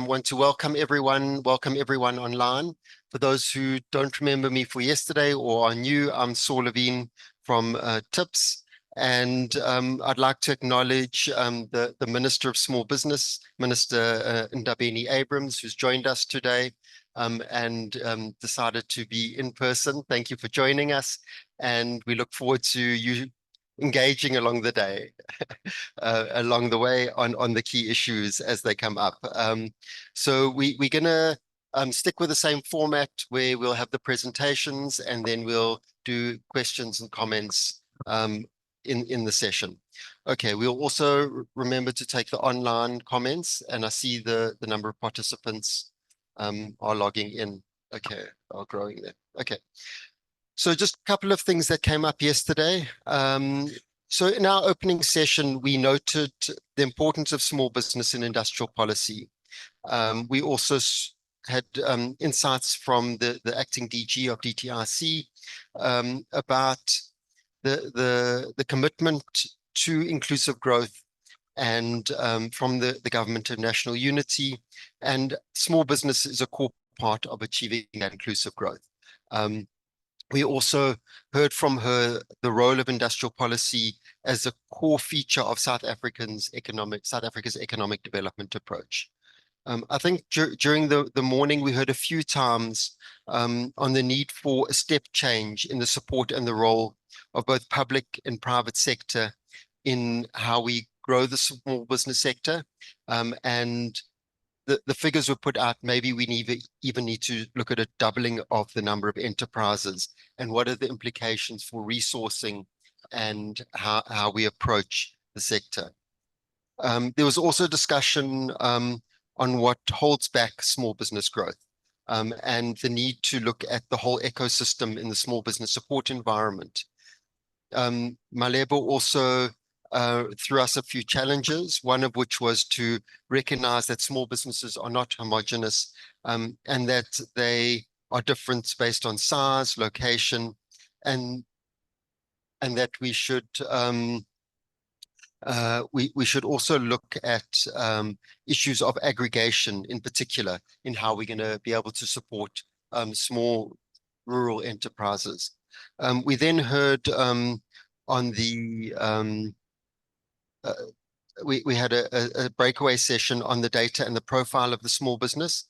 want to welcome everyone online. For those who don't remember me for yesterday or are new, I'm Saul Levine from TIPS, and I'd like to acknowledge the Minister of Small Business, Minister Ndabeni Abrams, who's joined us today and decided to be in person. Thank you for joining us, and we look forward to you engaging along the day, along the way on the key issues as they come up. So we're going to stick with the same format where we'll have the presentations and then we'll do questions and comments in the session. Okay, we'll also remember to take the online comments, and I see the number of participants are logging in. Okay, are growing there. Okay. So just a couple of things that came up yesterday. So in our opening session, we noted the importance of small business in industrial policy. We also had insights from the acting DG of DTIC about the commitment to inclusive growth and from the Government of National Unity, and small business is a core part of achieving that inclusive growth. We also heard from her the role of industrial policy as a core feature of South Africa's economic development approach. I think during the morning, we heard a few times on the need for a step change in the support and the role of both public and private sector in how we grow the small business sector. And the figures were put out, maybe we even need to look at a doubling of the number of enterprises, and what are the implications for resourcing and how we approach the sector. There was also discussion on what holds back small business growth and the need to look at the whole ecosystem in the small business support environment. Malebo also threw us a few challenges, one of which was to recognize that small businesses are not homogeneous and that they are different based on size, location, and that we should also look at issues of aggregation in particular in how we're going to be able to support small rural enterprises. We then heard on the we had a breakaway session on the data and the profile of the small business.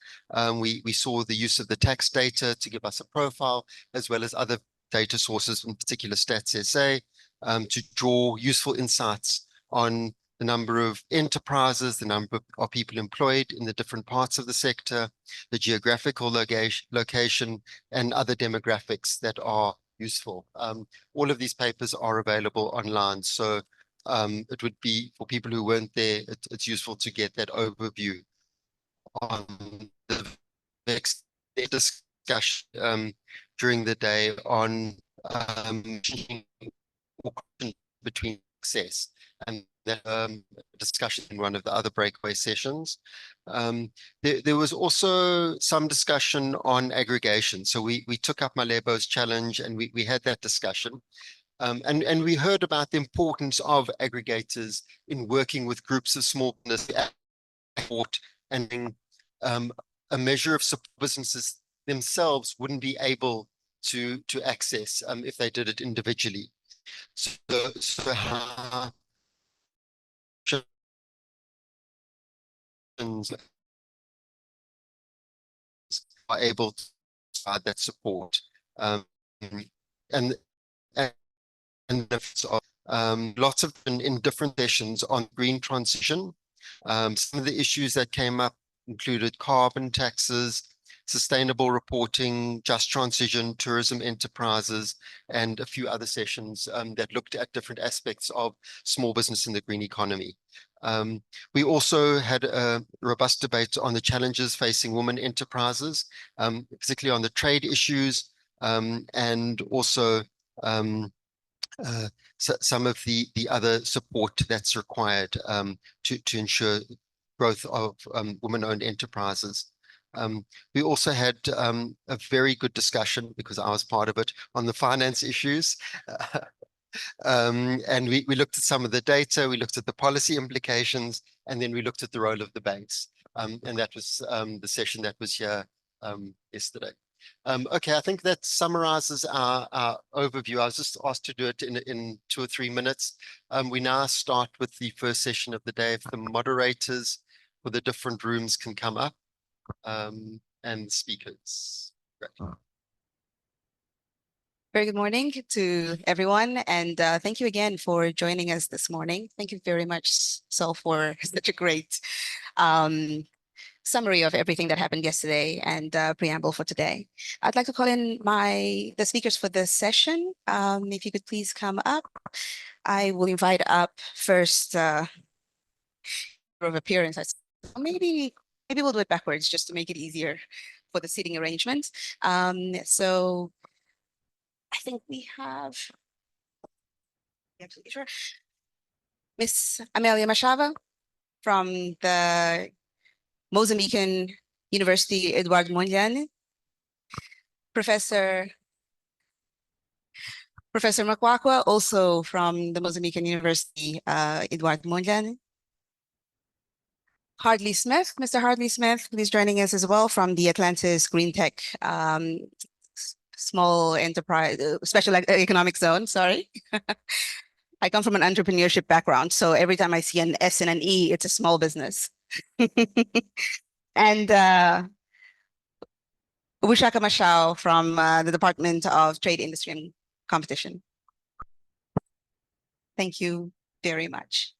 We saw the use of the tax data to give us a profile, as well as other data sources, in particular Stats SA, to draw useful insights on the number of enterprises, the number of people employed in the different parts of the sector, the geographical location, and other demographics that are useful. All of these papers are available online, so it would be, for people who weren't there, it's useful to get that overview on the next discussion during the day on between success, and that discussion in one of the other breakaway sessions. There was also some discussion on aggregation. So we took up Malebo's challenge and we had that discussion. And we heard about the importance of aggregators in working with groups of small business and a measure of businesses themselves wouldn't be able to access if they did it individually. So how are able to provide that support, and lots of in different sessions on green transition. Some of the issues that came up included carbon taxes, sustainable reporting, just transition, tourism enterprises, and a few other sessions that looked at different aspects of small business in the green economy. We also had a robust debate on the challenges facing women enterprises, particularly on the trade issues, and also some of the other support that's required to ensure growth of women-owned enterprises. We also had a very good discussion, because I was part of it, on the finance issues. And we looked at some of the data, we looked at the policy implications, and then we looked at the role of the banks. And that was the session that was here yesterday. Okay, I think that summarizes our overview. I was just asked to do it in 2 or 3 minutes. We now start with the first session of the day. If the moderators for the different rooms can come up, and speakers. Great. Very good morning to everyone, and thank you again for joining us this morning. Thank you very much, Sol, for such a great summary of everything that happened yesterday and preamble for today. I'd like to call in the speakers for this session. If you could please come up. I will invite up first of appearance. Maybe we'll do it backwards just to make it easier for the seating arrangement. So I think we have absolutely sure. Miss Amelia Machava from the Mozambican University, Eduardo Mondlane. Professor Macuacua, also from the Mozambican University, Eduardo Mondlane. Hardley Smith, Mr. Hardley Smith, who is joining us as well from the Atlantis Greentech small enterprise, special economic zone, sorry. I come from an entrepreneurship background, so every time I see an S and an E, it's a small business. And Vuxaka Mashau from the Department of Trade, Industry and Competition. Thank you very much.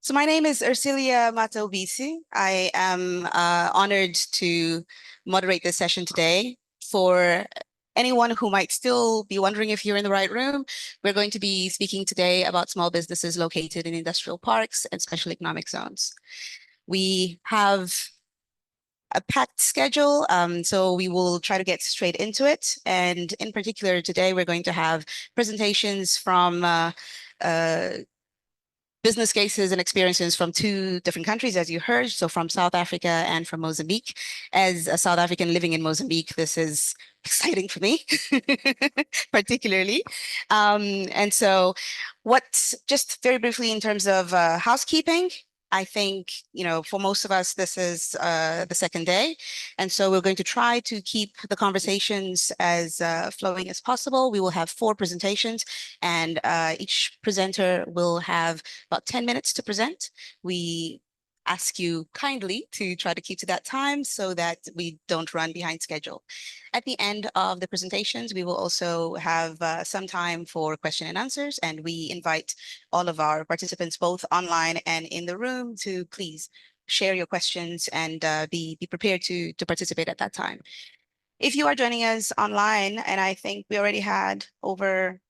So my name is Ercília Ubisse. I am honored to moderate this session today. For anyone who might still be wondering if you're in the right room, we're going to be speaking today about small businesses located in industrial parks and special economic zones. We have a packed schedule, so we will try to get straight into it. And in particular, today we're going to have presentations from business cases and experiences from 2 different countries, as you heard, so from South Africa and from Mozambique. As a South African living in Mozambique, this is exciting for me, particularly. And so just very briefly in terms of housekeeping, I think, for most of us, this is the second day. And so we're going to try to keep the conversations as flowing as possible. We will have 4 presentations, and each presenter will have about 10 minutes to present. We ask you kindly to try to keep to that time so that we don't run behind schedule. At the end of the presentations, we will also have some time for question and answers, and we invite all of our participants, both online and in the room, to please share your questions and be prepared to participate at that time. If you are joining us online, and I think we already had over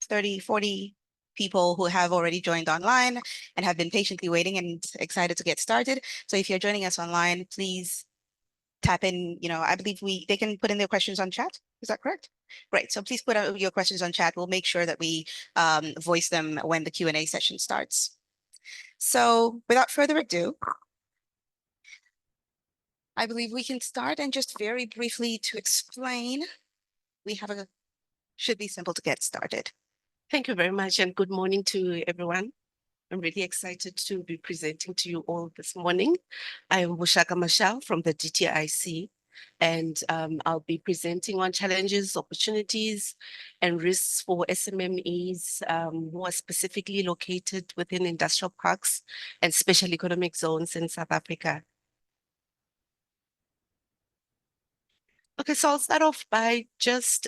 30, 40 people who have already joined online and have been patiently waiting and excited to get started. So if you're joining us online, please tap in, I believe they can put in their questions on chat. Is that correct? Great. So please put out your questions on chat. We'll make sure that we voice them when the Q&A session starts. So without further ado, I believe we can start, and just very briefly to explain, should be simple to get started. Thank you very much, and good morning to everyone. I'm really excited to be presenting to you all this morning. I am Vuxaka Mashau from the dtic, and I'll be presenting on challenges, opportunities, and risks for SMMEs who are specifically located within industrial parks and special economic zones in South Africa. Okay, so I'll start off by just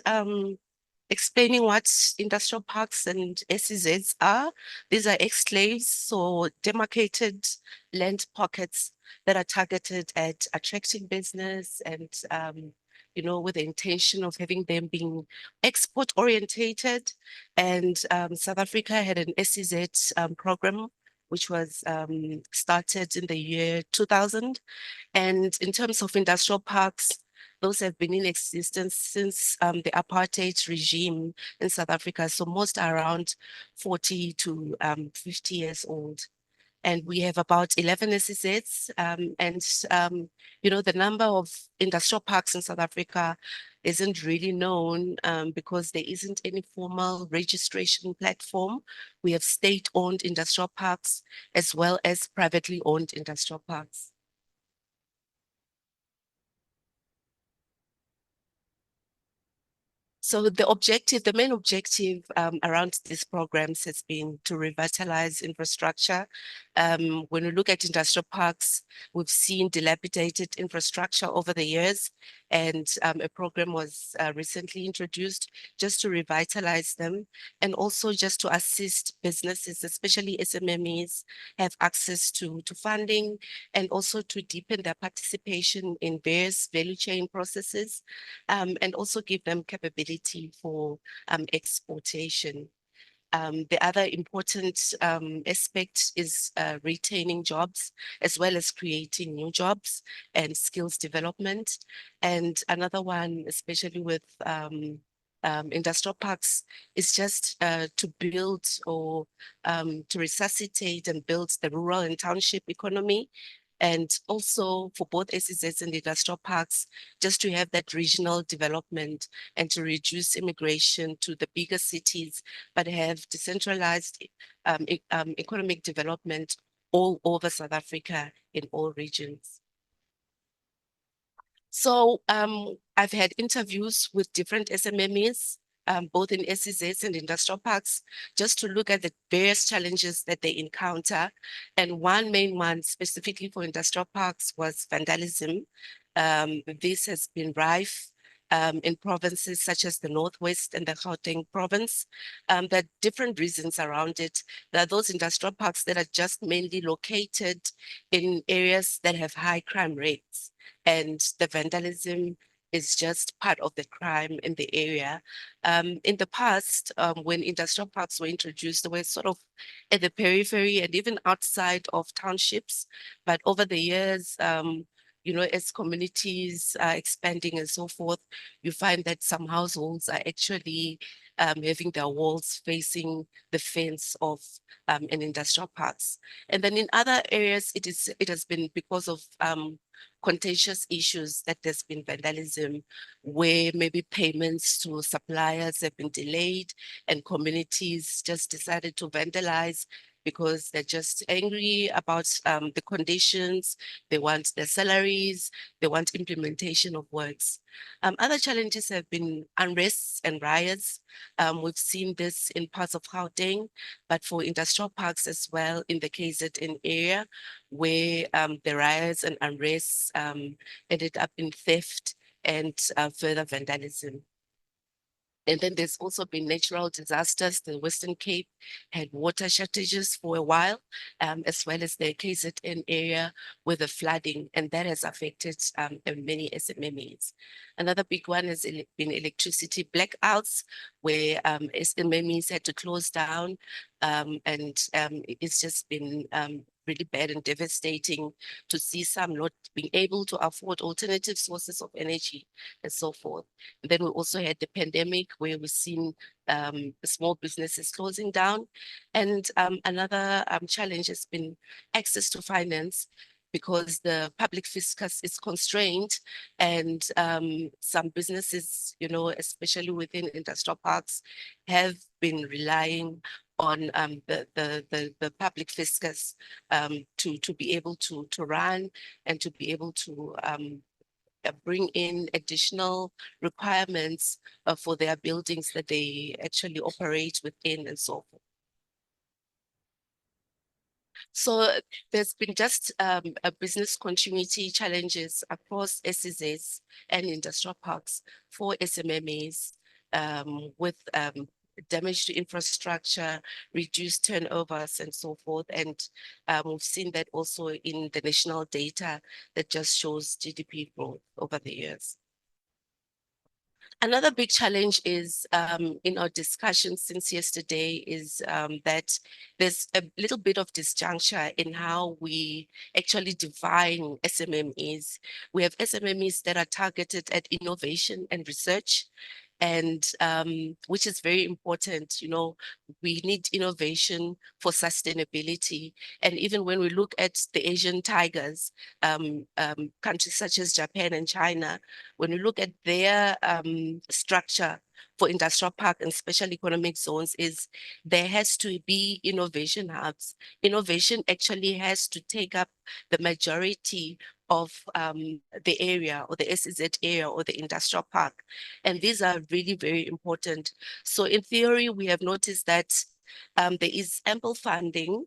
explaining what industrial parks and SEZs are. These are exclaves, so demarcated land pockets that are targeted at attracting business and, with the intention of having them being export orientated. And South Africa had an SEZ program, which was started in the year 2000. And in terms of industrial parks, those have been in existence since the apartheid regime in South Africa. So most are around 40 to 50 years old. And we have about 11 SEZs, the number of industrial parks in South Africa isn't really known because there isn't any formal registration platform. We have state-owned industrial parks as well as privately owned industrial parks. So the main objective around these programs has been to revitalize infrastructure. When we look at industrial parks, we've seen dilapidated infrastructure over the years, and a program was recently introduced just to revitalize them and also just to assist businesses, especially SMMEs, have access to funding and also to deepen their participation in various value chain processes and also give them capability for exportation. The other important aspect is retaining jobs as well as creating new jobs and skills development. And another one, especially with industrial parks, is just to build or to resuscitate and build the rural and township economy. And also for both SEZs and industrial parks, just to have that regional development and to reduce immigration to the bigger cities, but have decentralized economic development all over South Africa in all regions. So I've had interviews with different SMMEs, both in SEZs and industrial parks, just to look at the various challenges that they encounter. And one main one specifically for industrial parks was vandalism. This has been rife in provinces such as the Northwest and the Gauteng province. There are different reasons around it. There are those industrial parks that are just mainly located in areas that have high crime rates, and the vandalism is just part of the crime in the area. In the past, when industrial parks were introduced, they were sort of at the periphery and even outside of townships. But over the years, as communities are expanding and so forth, you find that some households are actually having their walls facing the fence of an industrial parks. And then in other areas, it has been because of contentious issues that there's been vandalism, where maybe payments to suppliers have been delayed and communities just decided to vandalize because they're just angry about the conditions, they want their salaries, they want implementation of works. Other challenges have been unrest and riots. We've seen this in parts of Gauteng, but for industrial parks as well in the KZN area, where the riots and unrest ended up in theft and further vandalism. And then there's also been natural disasters. The Western Cape had water shortages for a while, as well as the KZN area with the flooding, and that has affected many SMMEs. Another big one has been electricity blackouts, where SMMEs had to close down, and it's just been really bad and devastating to see some not being able to afford alternative sources of energy and so forth. And then we also had the pandemic, where we've seen small businesses closing down. And another challenge has been access to finance, because the public fiscus is constrained, and some businesses, especially within industrial parks, have been relying on the public fiscus to be able to run and to be able to bring in additional requirements for their buildings that they actually operate within and so forth. So there's been just a business continuity challenges across SEZs and industrial parks for SMMEs with damage to infrastructure, reduced turnovers and so forth. And we've seen that also in the national data that just shows GDP growth over the years. Another big challenge is in our discussion since yesterday is that there's a little bit of disjuncture in how we actually define SMMEs. We have SMMEs that are targeted at innovation and research, and which is very important. You know, we need innovation for sustainability. And even when we look at the Asian tigers, countries such as Japan and China, when we look at their structure for industrial park and special economic zones, is there has to be innovation hubs. Innovation actually has to take up the majority of the area, or the SEZ area, or the industrial park. And these are really very important. So in theory, we have noticed that there is ample funding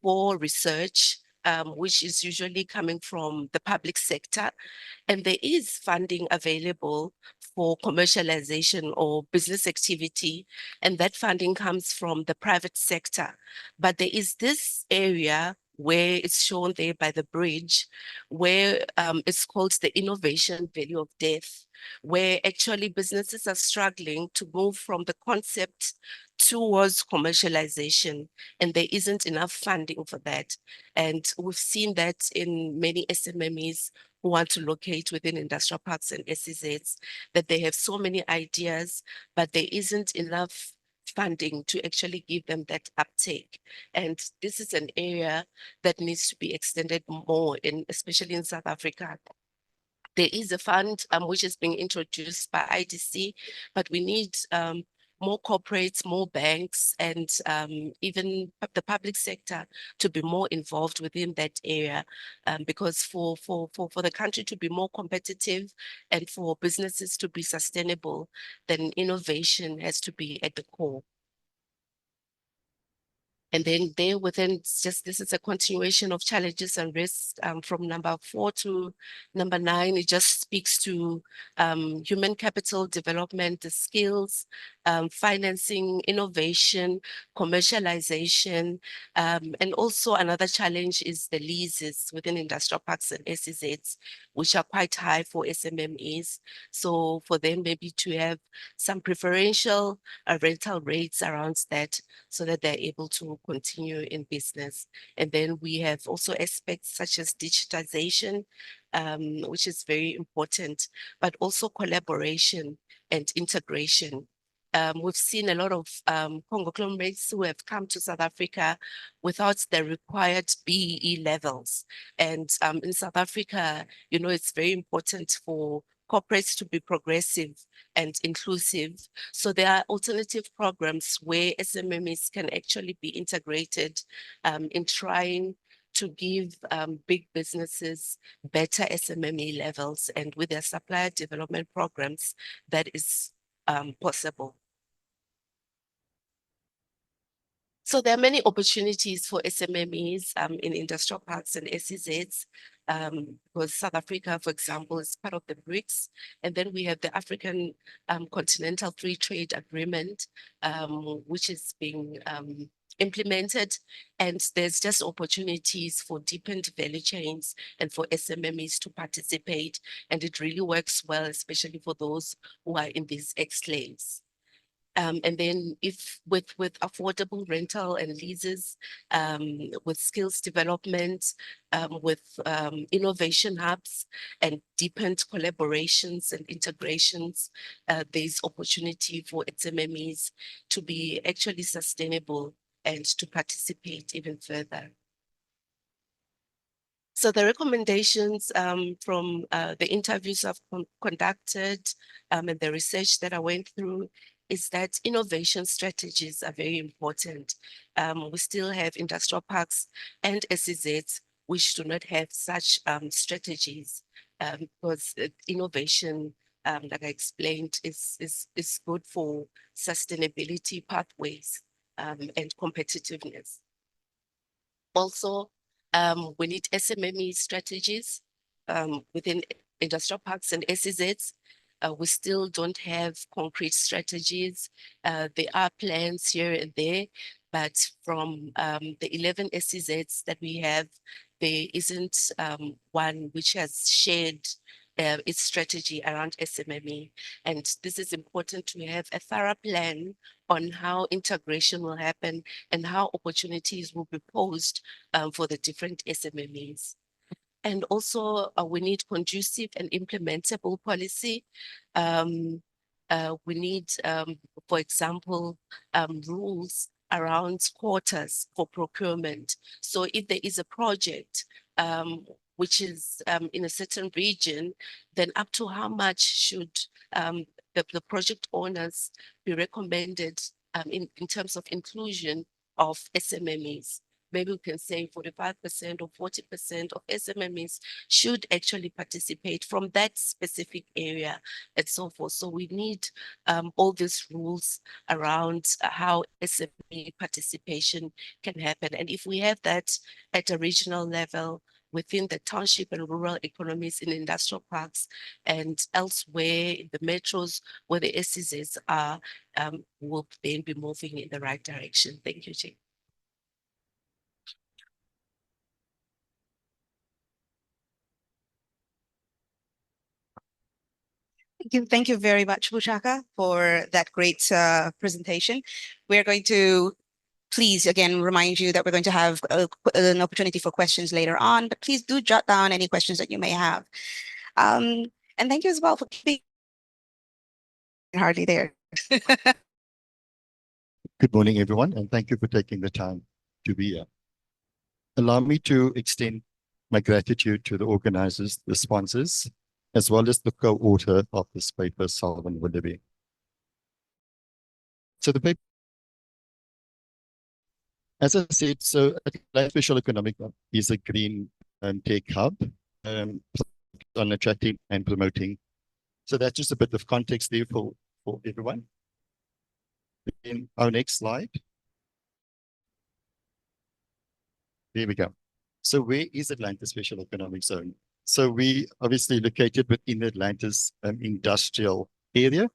for research, which is usually coming from the public sector. And there is funding available for commercialization or business activity, and that funding comes from the private sector. But there is this area where it's shown there by the bridge, where it's called the innovation value of death, where actually businesses are struggling to move from the concept towards commercialization, and there isn't enough funding for that. And we've seen that in many SMMEs who want to locate within industrial parks and SEZs, that they have so many ideas, but there isn't enough funding to actually give them that uptake. And this is an area that needs to be extended more, especially in South Africa. There is a fund which is being introduced by IDC, but we need more corporates, more banks, and even the public sector to be more involved within that area, because for the country to be more competitive and for businesses to be sustainable, then innovation has to be at the core. And then there within, this is a continuation of challenges and risks from number 4 to number 9. It just speaks to human capital development, the skills, financing, innovation, commercialization. And also another challenge is the leases within industrial parks and SEZs, which are quite high for SMMEs. So for them maybe to have some preferential rental rates around that, so that they're able to continue in business. And then we have also aspects such as digitization, which is very important, but also collaboration and integration. We've seen a lot of conglomerates who have come to South Africa without the required BEE levels. And in South Africa, you know, it's very important for corporates to be progressive and inclusive. So there are alternative programs where SMMEs can actually be integrated in trying to give big businesses better SMME levels, and with their supplier development programs, that is possible. So there are many opportunities for SMMEs in industrial parks and SEZs, because South Africa, for example, is part of the BRICS. And then we have the African Continental Free Trade Agreement, which is being implemented. And there's just opportunities for deepened value chains and for SMMEs to participate. And it really works well, especially for those who are in these exclaves. And then if with affordable rental and leases, with skills development, with innovation hubs and deepened collaborations and integrations, there's opportunity for SMMEs to be actually sustainable and to participate even further. So the recommendations from the interviews I've conducted and the research that I went through is that innovation strategies are very important. We still have industrial parks and SEZs which do not have such strategies, because innovation, like I explained, is good for sustainability pathways and competitiveness. Also, we need SMME strategies within industrial parks and SEZs. We still don't have concrete strategies. There are plans here and there, but from the 11 SEZs that we have, there isn't one which has shared its strategy around SMME. And this is important to have a thorough plan on how integration will happen and how opportunities will be posed for the different SMMEs. And also we need conducive and implementable policy. We need, for example, rules around quotas for procurement. So if there is a project which is in a certain region, then up to how much should the project owners be recommended in terms of inclusion of SMMEs? Maybe we can say 45% or 40% of SMMEs should actually participate from that specific area and so forth. So we need all these rules around how SME participation can happen. And if we have that at a regional level, within the township and rural economies in industrial parks and elsewhere in the metros where the SEZs are, will then be moving in the right direction. Thank you, Chair. Thank you very much, Vuxaka, for that great presentation. We're going to please again remind you that we're going to have an opportunity for questions later on, but please do jot down any questions that you may have. And thank you as well for keeping hardly there. Good morning, everyone, and thank you for taking the time to be here. Allow me to extend my gratitude to the organizers, the sponsors, as well as the co-author of this paper, Salvan Willoughby. So the paper, as I said, so Atlantis Special Economic Hub is a green tech hub on attracting and promoting. So that's just a bit of context there for everyone. In our next slide. There we go. So where is Atlantis Special Economic Zone? So we obviously located within the Atlantis industrial area,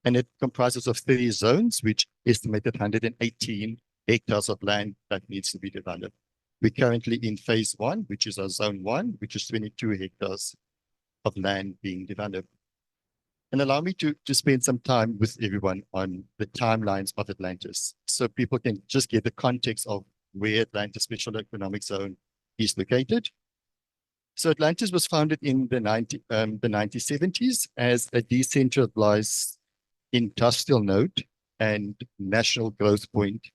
and it comprises of 30 zones, which estimated 118 hectares of land that needs to be developed. We're currently in phase 1, which is our zone 1, which is 22 hectares of land being developed. And allow me to spend some time with everyone on the timelines of Atlantis, so people can just get the context of where Atlantis Special Economic Zone is located. So Atlantis was founded in the 1970s as a decentralized industrial node and national growth point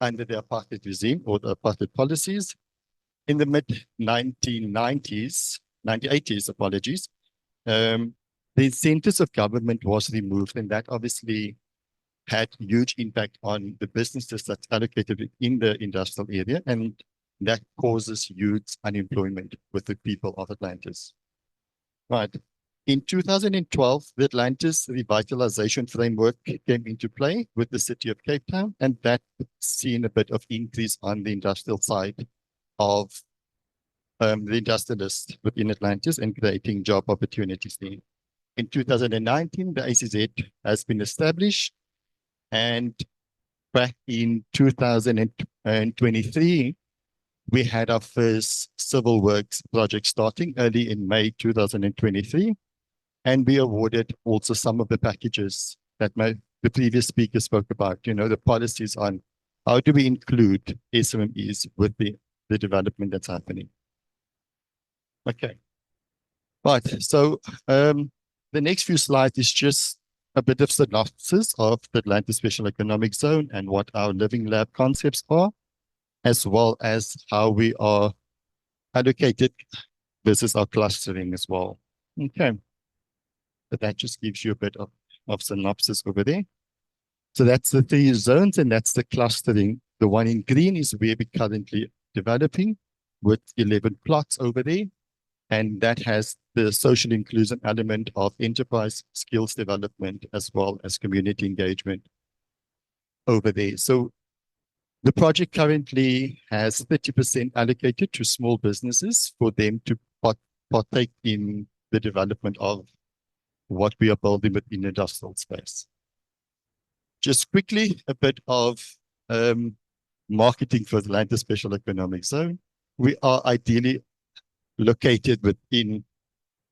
under the apartheid regime or the apartheid policies. In the mid-1990s, 1980s, apologies, the incentives of government was removed, and that obviously had huge impact on the businesses that's allocated in the industrial area, and that causes huge unemployment with the people of Atlantis. Right. In 2012, the Atlantis revitalization framework came into play with the city of Cape Town, and that seen a bit of increase on the industrial side of the industrialists within Atlantis and creating job opportunities there. In 2019, the SEZ has been established, and back in 2023, we had our first civil works project starting early in May 2023, and we awarded also some of the packages that the previous speaker spoke about, you know, the policies on how do we include SMMEs with the development that's happening. Okay, right, so the next few slides is just a bit of synopsis of the Atlantis Special Economic Zone and what our living lab concepts are, as well as how we are allocated versus our clustering as well. Okay, but that just gives you a bit of synopsis over there. So that's the 3 zones, and that's the clustering. The one in green is where we're currently developing with 11 plots over there, and that has the social inclusion element of enterprise skills development as well as community engagement over there. So the project currently has 30% allocated to small businesses for them to partake in the development of what we are building within the industrial space. Just quickly, a bit of marketing for the Atlantis Special Economic Zone. We are ideally located within,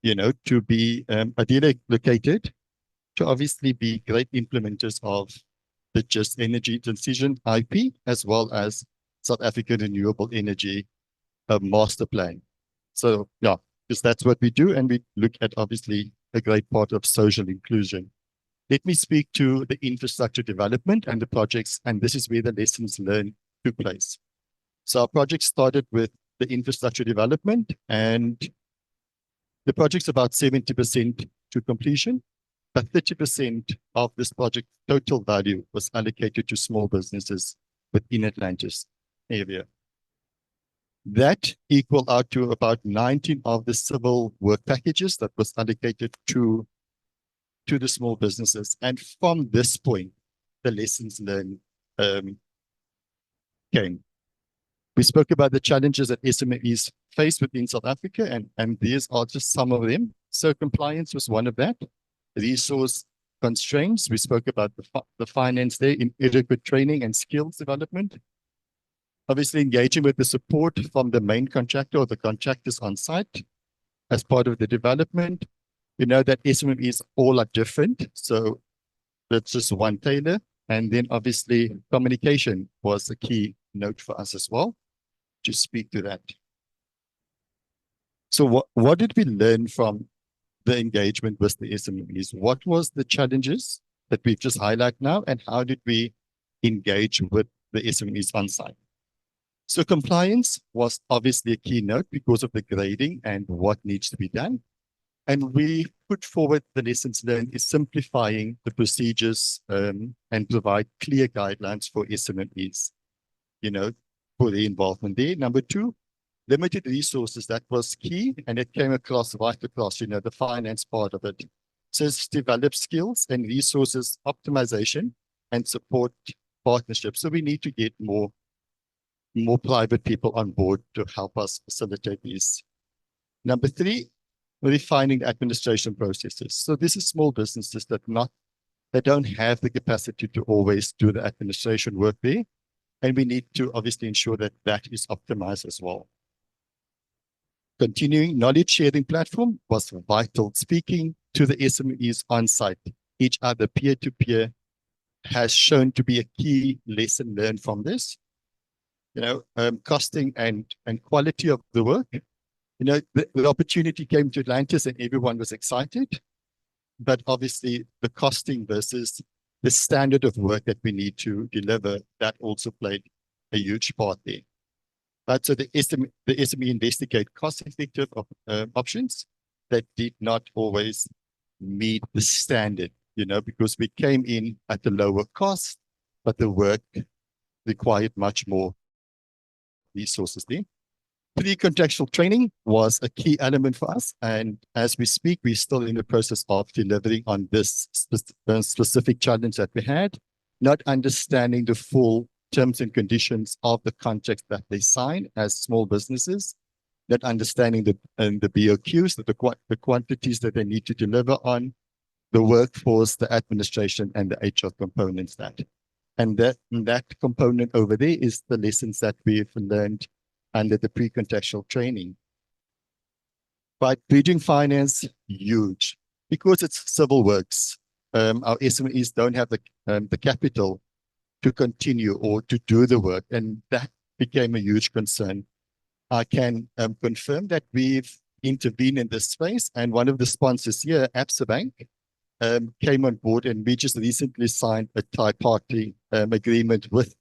you know, to be ideally located to obviously be great implementers of the Just Energy Transition IP, as well as South African Renewable Energy Master Plan. So yeah, because that's what we do, and we look at obviously a great part of social inclusion Let me speak to the infrastructure development and the projects, and this is where the lessons learned took place. So our project started with the infrastructure development, and the project's about 70% to completion, but 30% of this project total value was allocated to small businesses within Atlantis area. That equal out to about 19 of the civil work packages that was allocated to the small businesses. And from this point, the lessons learned came. We spoke about the challenges that SMMEs face within South Africa, and these are just some of them. So compliance was one of that. Resource constraints, we spoke about the finance there, inadequate training and skills development. Obviously engaging with the support from the main contractor or the contractors on site as part of the development. We know that SMMEs all are different, so that's just one tailor. And then obviously communication was a key note for us as well, to speak to that. So what did we learn from the engagement with the SMMEs? What was the challenges that we've just highlighted now, and how did we engage with the SMMEs on site? So compliance was obviously a key note because of the grading and what needs to be done. And we put forward the lessons learned is simplifying the procedures and provide clear guidelines for SMMEs, for the involvement there. Number two, limited resources, that was key, and it came across right across, the finance part of it. So it's develop skills and resources optimization and support partnerships. So we need to get more private people on board to help us facilitate these. Number three, refining the administration processes. So this is small businesses that don't have the capacity to always do the administration work there. And we need to obviously ensure that that is optimized as well. Continuing knowledge sharing platform was vital. Speaking to the SMEs on site, each other peer-to-peer has shown to be a key lesson learned from this. Costing and quality of the work. The opportunity came to Atlantis and everyone was excited, but obviously the costing versus the standard of work that we need to deliver, that also played a huge part there. But so the SME investigate cost-effective options that did not always meet the standard, because we came in at a lower cost, but the work required much more resources there. Pre-contractual training was a key element for us. And as we speak, we're still in the process of delivering on this specific challenge that we had, not understanding the full terms and conditions of the contracts that they sign as small businesses, not understanding the BOQs, the quantities that they need to deliver on, the workforce, the administration, and the HR components that. And that component over there is the lessons that we've learned under the pre-contextual training. But bridging finance, huge, because it's civil works. Our SMEs don't have the capital to continue or to do the work, and that became a huge concern. I can confirm that we've intervened in this space, and one of the sponsors here, Absa Bank, came on board, and we just recently signed a tri-party agreement with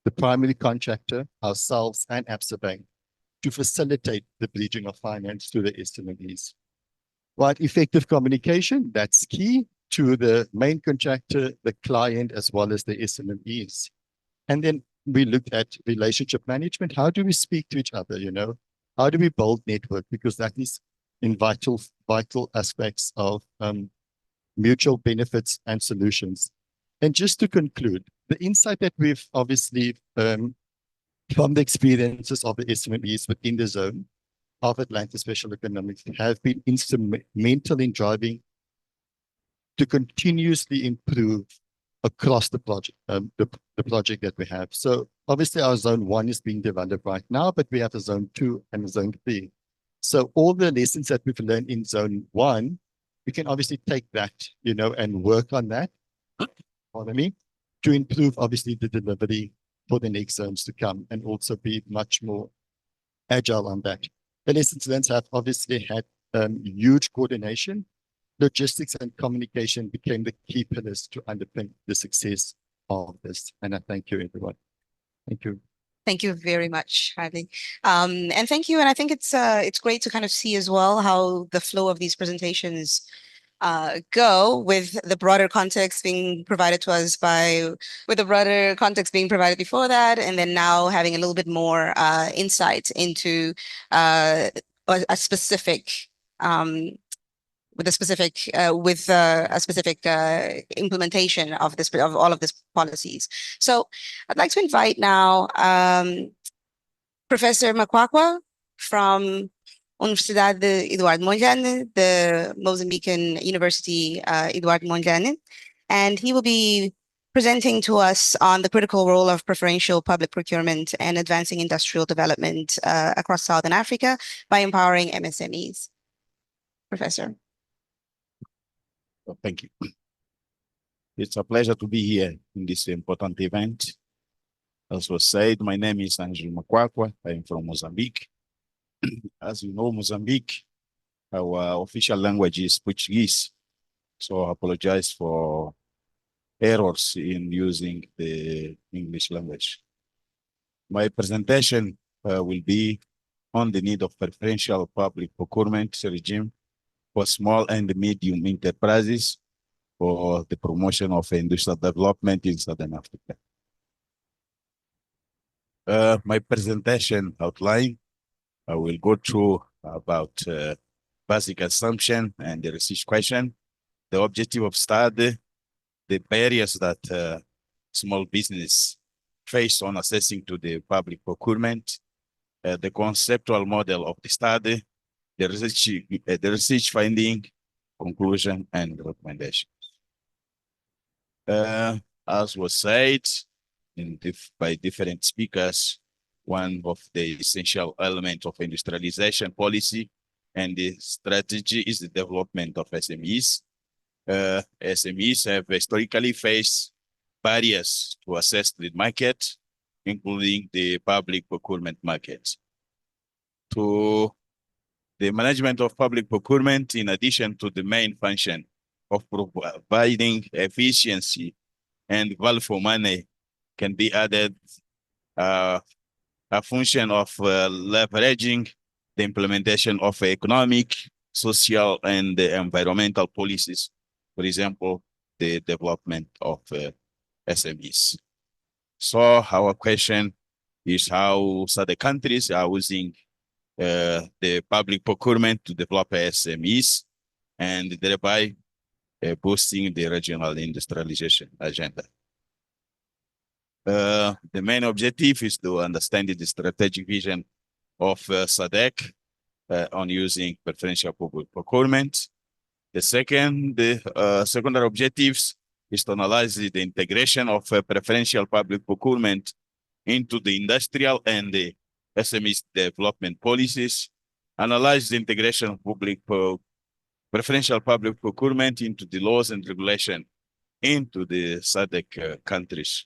the primary contractor, ourselves, and Absa Bank to facilitate the bridging of finance to the SMMEs. Right, effective communication, that's key to the main contractor, the client, as well as the SMMEs. And then we looked at relationship management. How do we speak to each other, How do we build network? Because that is in vital aspects of mutual benefits and solutions. And just to conclude, the insight that we've obviously, from the experiences of the SMMEs within the zone of Atlantis Special Economics, have been instrumental in driving to continuously improve across the project, the project that we have. So obviously our zone 1 is being developed right now, but we have a zone 2 and a zone 3. So all the lessons that we've learned in zone 1, we can obviously take that, and work on that, pardon me, to improve obviously the delivery for the next zones to come, and also be much more agile on that. The lessons learned have obviously had huge coordination logistics and communication became the key pillars to underpin the success of this. And I thank you, everyone. Thank you. Thank you very much, Hardley. And thank you. And I think it's great to kind of see as well how the flow of these presentations go with the broader context being provided to us with the broader context being provided before that, and then now having a little bit more insight into a specific with a specific implementation of all of these policies. So I'd like to invite now Professor Macuacua from Universidad de Eduardo Mondlane, the Mozambican University Eduardo Mondlane, and he will be presenting to us on the critical role of preferential public procurement and advancing industrial development across Southern Africa by empowering MSMEs. Professor. Well, thank you. It's a pleasure to be here in this important event. As was said, my name is Angelo Macuacua. I am from Mozambique. As you know, Mozambique, our official language is Portuguese. So I apologize for errors in using the English language. My presentation will be on the need of preferential public procurement regime for small and medium enterprises for the promotion of industrial development in Southern Africa. My presentation outline, I will go through about basic assumption and the research question, the objective of study, the barriers that small business face on accessing to the public procurement, the conceptual model of the study, the research finding, conclusion, and recommendations. As was said by different speakers, one of the essential elements of industrialization policy and the strategy is the development of SMEs. SMEs have historically faced barriers to access the market, including the public procurement market. To the management of public procurement, in addition to the main function of providing efficiency and value for money, can be added a function of leveraging the implementation of economic, social, and environmental policies. For example, the development of SMEs. So our question is how SADC countries are using the public procurement to develop SMEs and thereby boosting the regional industrialization agenda. The main objective is to understand the strategic vision of SADC on using preferential public procurement. The secondary objectives is to analyze the integration of preferential public procurement into the industrial and the SMEs development policies, analyze the integration of preferential public procurement into the laws and regulation into the SADC countries,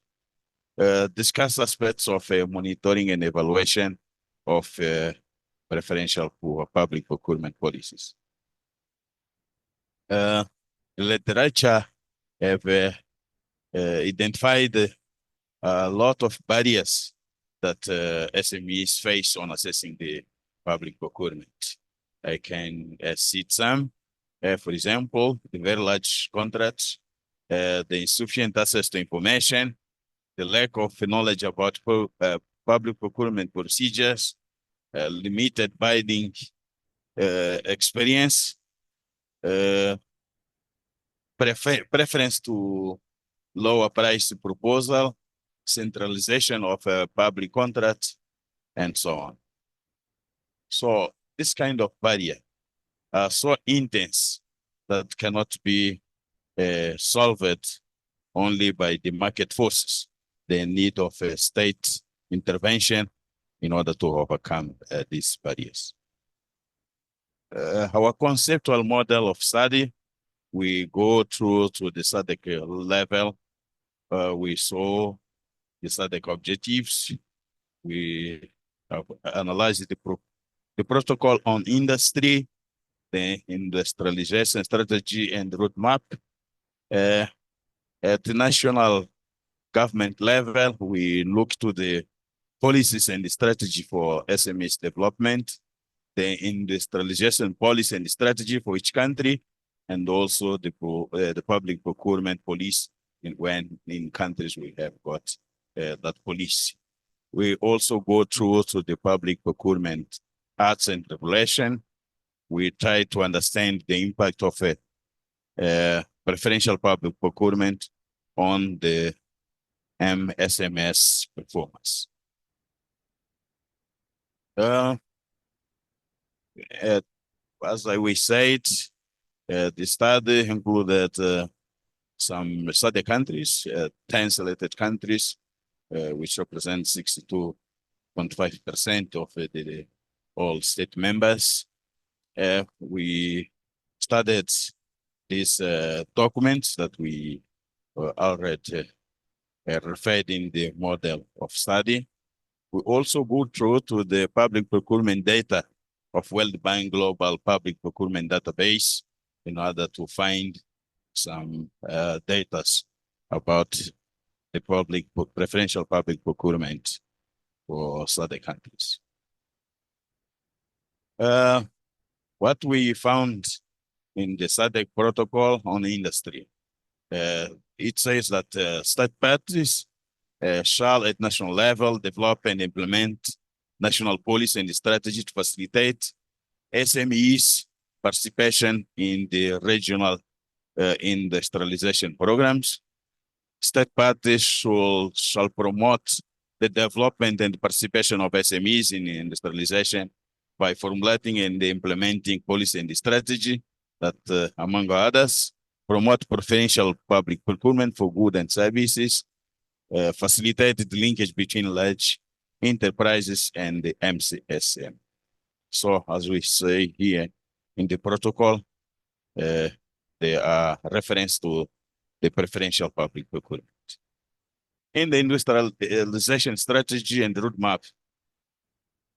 discuss aspects of monitoring and evaluation of preferential public procurement policies. The literature have identified a lot of barriers that SMEs face on accessing the public procurement. I can cite some. For example, the very large contracts, the insufficient access to information, the lack of knowledge about public procurement procedures, limited binding experience, preference to lower price proposal, centralization of public contracts, and so on. So this kind of barrier are so intense that cannot be solved only by the market forces. The need of state intervention in order to overcome these barriers. Our conceptual model of study, we go through to the SADC level. We saw the SADC objectives. We have analyzed the protocol on industry, the industrialization strategy and roadmap. At the national government level, we look to the policies and the strategy for SMEs development, the industrialization policy and strategy for each country, and also the public procurement policy when in countries we have got that policy. We also go through to the public procurement acts and regulation. We try to understand the impact of preferential public procurement on the SMMEs performance. As we said, the study included some SADC countries, 10 selected countries, which represent 62.5% of the all state members. We studied these documents that we already referred in the model of study. We also go through to the public procurement data of World Bank Global Public Procurement Database in order to find some data about the preferential public procurement for SADC countries. What we found in the SADC protocol on industry, it says that state parties shall at national level develop and implement national policy and strategy to facilitate SMEs participation in the regional industrialization programs. State parties shall promote the development and participation of SMEs in industrialization by formulating and implementing policy and strategy that, among others, promote preferential public procurement for goods and services, facilitate the linkage between large enterprises and the MCSM. So, as we say here in the protocol, they are reference to the preferential public procurement. In the industrialization strategy and roadmap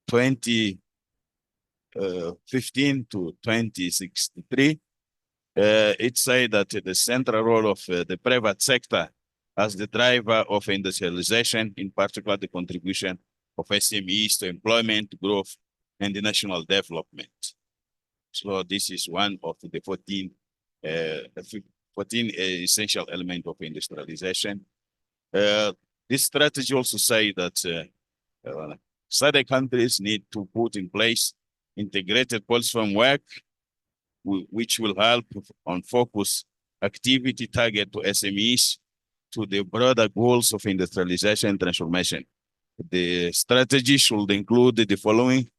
2015 to 2063, it said that the central role of the private sector as the driver of industrialization, in particular the contribution of SMEs to employment growth and the national development. So this is one of the 14 essential elements of industrialization. This strategy also says that SADC countries need to put in place integrated policy framework, which will help on focus activity target to SMEs to the broader goals of industrialization and transformation. The strategy should include the following: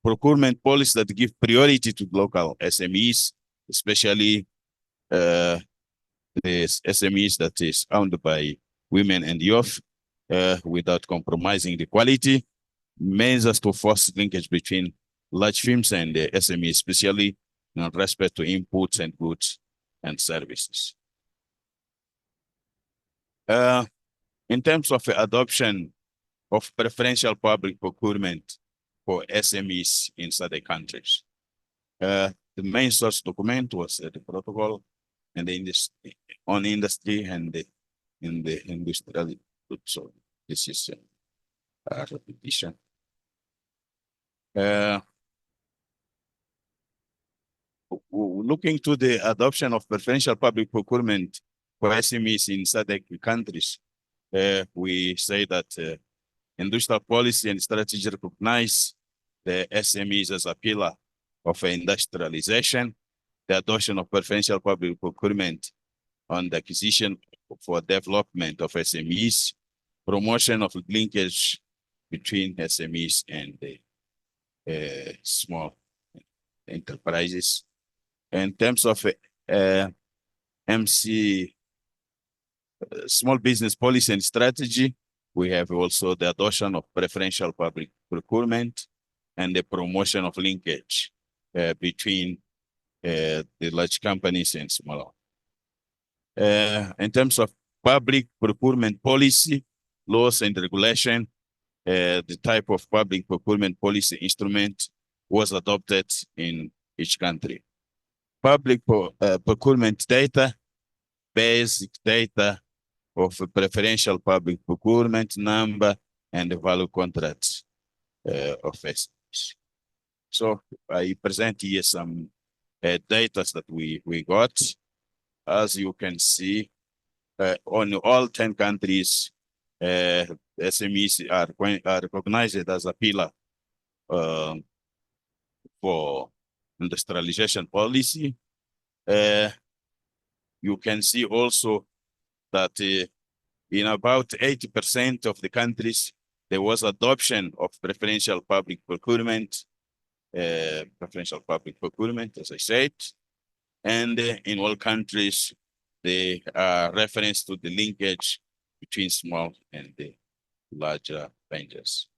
procurement policies that give priority to local SMEs, especially the SMEs that is owned by women and youth, without compromising the quality. Measures to foster linkage between large firms and the SMEs, especially in respect to inputs and goods and services. In terms of the adoption of preferential public procurement for SMEs in SADC countries, the main source document was the protocol and the industry on industry and in the industrial. So this is a repetition. Looking to the adoption of preferential public procurement for SMEs in SADC countries, we say that industrial policy and strategy recognize the SMEs as a pillar of industrialization, the adoption of preferential public procurement on the acquisition for development of SMEs, promotion of linkage between SMEs and the small enterprises. In terms of small business policy and strategy, we have also the adoption of preferential public procurement and the promotion of linkage between the large companies and small. In terms of public procurement policy, laws and regulation, the type of public procurement policy instrument was adopted in each country. public procurement data, basic data of preferential public procurement number and the value contracts of SMEs. So I present here some data that we got. As you can see, on all 10 countries, SMEs are recognized as a pillar for industrialization policy. You can see also that in about 80% of the countries, there was adoption of preferential public procurement, as I said. And in all countries, they are reference to the linkage between small and the larger vendors.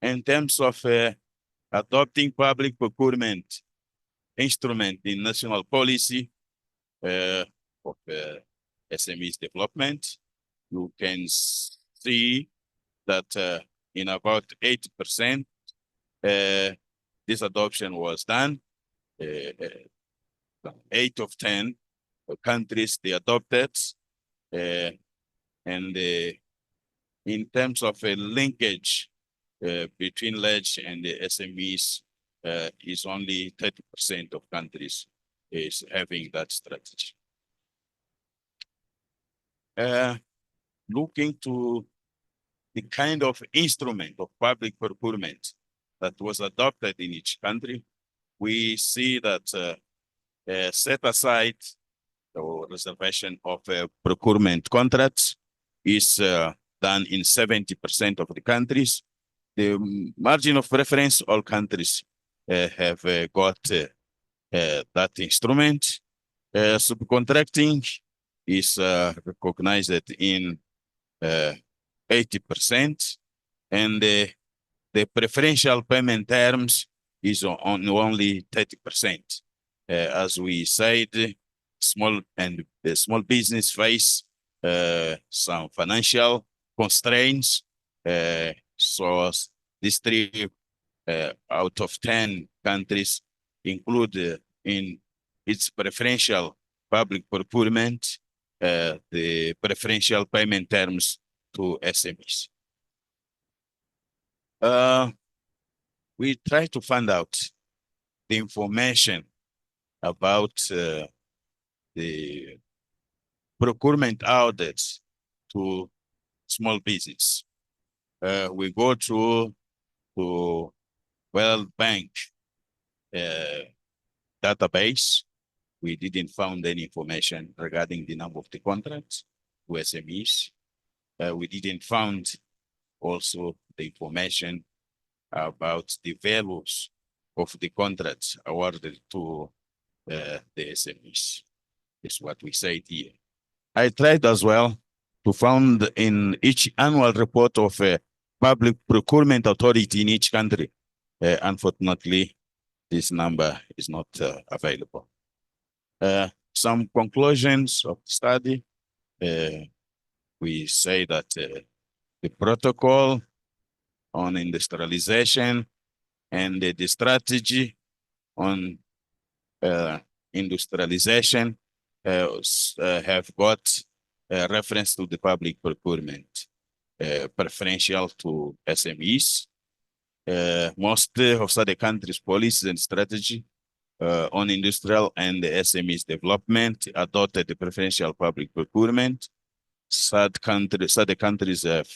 In terms of adopting public procurement instrument in national policy of SMEs development, you can see that in about 80%, this adoption was done. 8 of 10 countries they adopted, and in terms of a linkage between large and the SMEs, is only 30% of countries is having that strategy. Looking to the kind of instrument of public procurement that was adopted in each country, we see that set aside or reservation of procurement contracts is done in 70% of the countries. The margin of reference, all countries have got that instrument. Subcontracting is recognized in 80%, and the preferential payment terms is on only 30%. As we said, small business face some financial constraints. So these 3 out of 10 countries include in its preferential public procurement the preferential payment terms to SMEs. We try to find out the information about the procurement audits to small business. We go to World Bank database. We didn't find any information regarding the number of the contracts to SMEs. We didn't find also the information about the values of the contracts awarded to the SMEs. Is what we said here. I tried as well to find in each annual report of a public procurement authority in each country. Unfortunately, this number is not available. Some conclusions of the study. We say that the protocol on industrialization and the strategy on industrialization have got reference to the public procurement preferential to SMEs. Most of SADC countries' policies and strategy on industrial and the SMEs development adopted the preferential public procurement. SADC countries have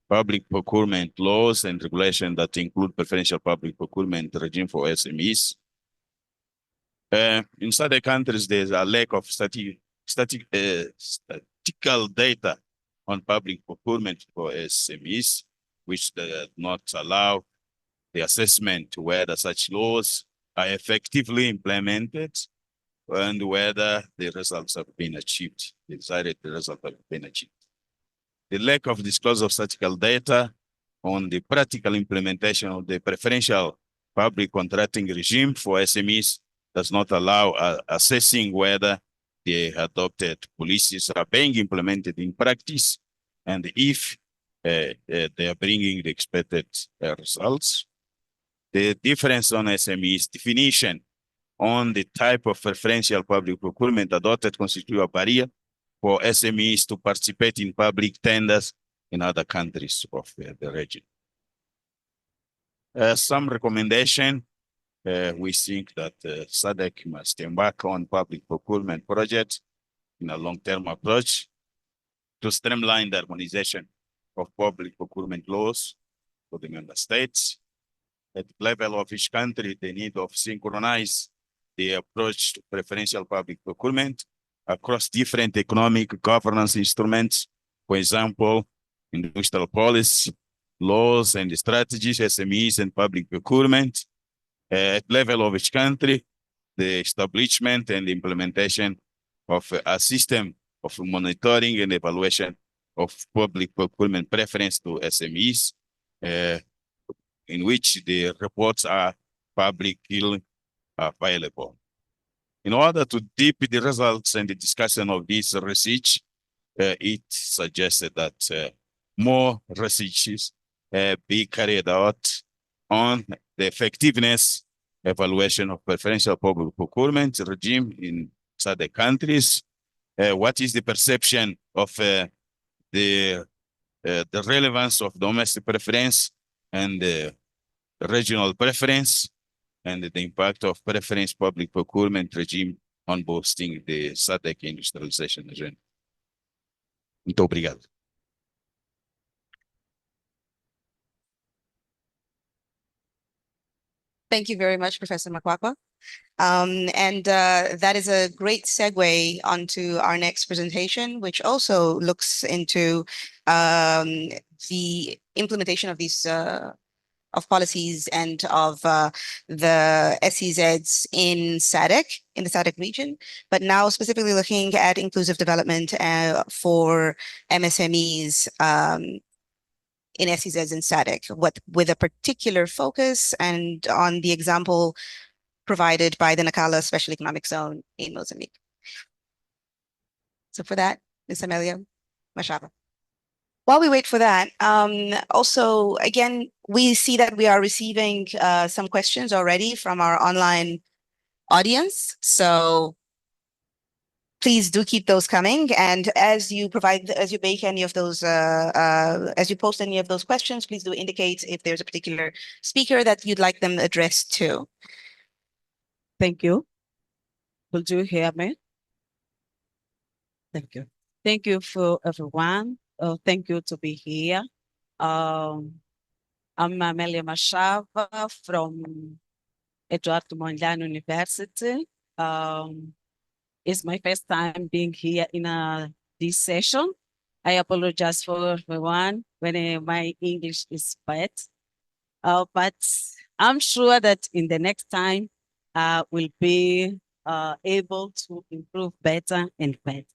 public procurement laws and regulations that include preferential public procurement regime for SMEs. In SADC countries, there's a lack of statistical data on public procurement for SMEs, which does not allow the assessment whether such laws are effectively implemented and whether the results have been achieved, the desired results have been achieved. The lack of disclosure of statistical data on the practical implementation of the preferential public contracting regime for SMEs does not allow assessing whether the adopted policies are being implemented in practice and if they are bringing the expected results. The difference on SMEs definition on the type of preferential public procurement adopted constitute a barrier for SMEs to participate in public tenders in other countries of the region. Some recommendation, we think that SADC must embark on public procurement projects in a long-term approach to streamline the harmonization of public procurement laws for the member states. At the level of each country, the need of synchronize the approach to preferential public procurement across different economic governance instruments, for example, industrial policy, laws and strategies, SMEs and public procurement. At level of each country, the establishment and implementation of a system of monitoring and evaluation of public procurement preference to SMEs, in which the reports are publicly available. In order to deepen the results and the discussion of this research, it suggested that more researches be carried out on the effectiveness evaluation of preferential public procurement regime in SADC countries. What is the perception of the relevance of domestic preference and the regional preference, and the impact of preference public procurement regime on boosting the SADC industrialization agenda. Muito obrigado. Thank you very much, Professor Macuacua. That is a great segue onto our next presentation, which also looks into the implementation of these of policies and of the SEZs in SADC, in the SADC region, but now specifically looking at inclusive development for MSMEs in SEZs in SADC, with a particular focus and on the example provided by the Nacala Special Economic Zone in Mozambique. So for that, Ms. Amelia, Machava. While we wait for that, also, again, we see that we are receiving some questions already from our online audience. So please do keep those coming. And as you make any of those, as you post any of those questions, please do indicate if there's a particular speaker that you'd like them addressed to. Thank you. Could you hear me? Thank you. Thank you for everyone. Thank you to be here. I'm Amelia Machava from Eduardo Mondlane University. It's my first time being here in this session. I apologize for everyone when my English is bad. But I'm sure that in the next time, we'll be able to improve better and better.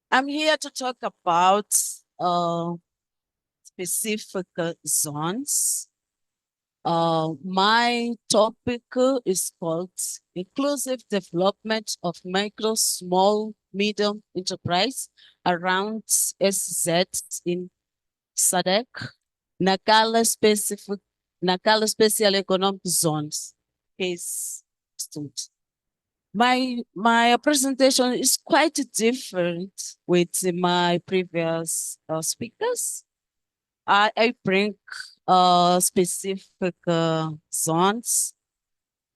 I'm here to talk about specific zones. My topic is called Inclusive Development of Micro, Small, Medium Enterprise around SEZs in SADC, Nacala Special Economic Zones. Case student. My presentation is quite different with my previous speakers. I bring specific zones,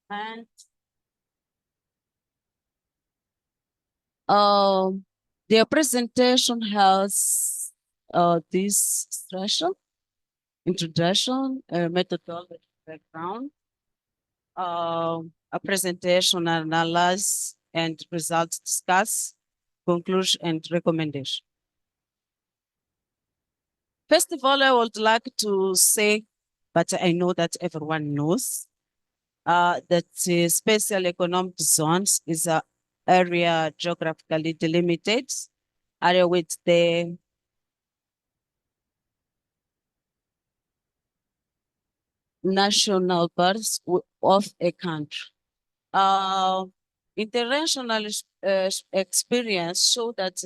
and their presentation has this structure: introduction, methodology, background, a presentation, analysis, and results discuss, conclusion, and recommendation. First of all, I would like to say, but I know that everyone knows, that special economic zones is an area geographically delimited, area with the national parts of a country. International experience show that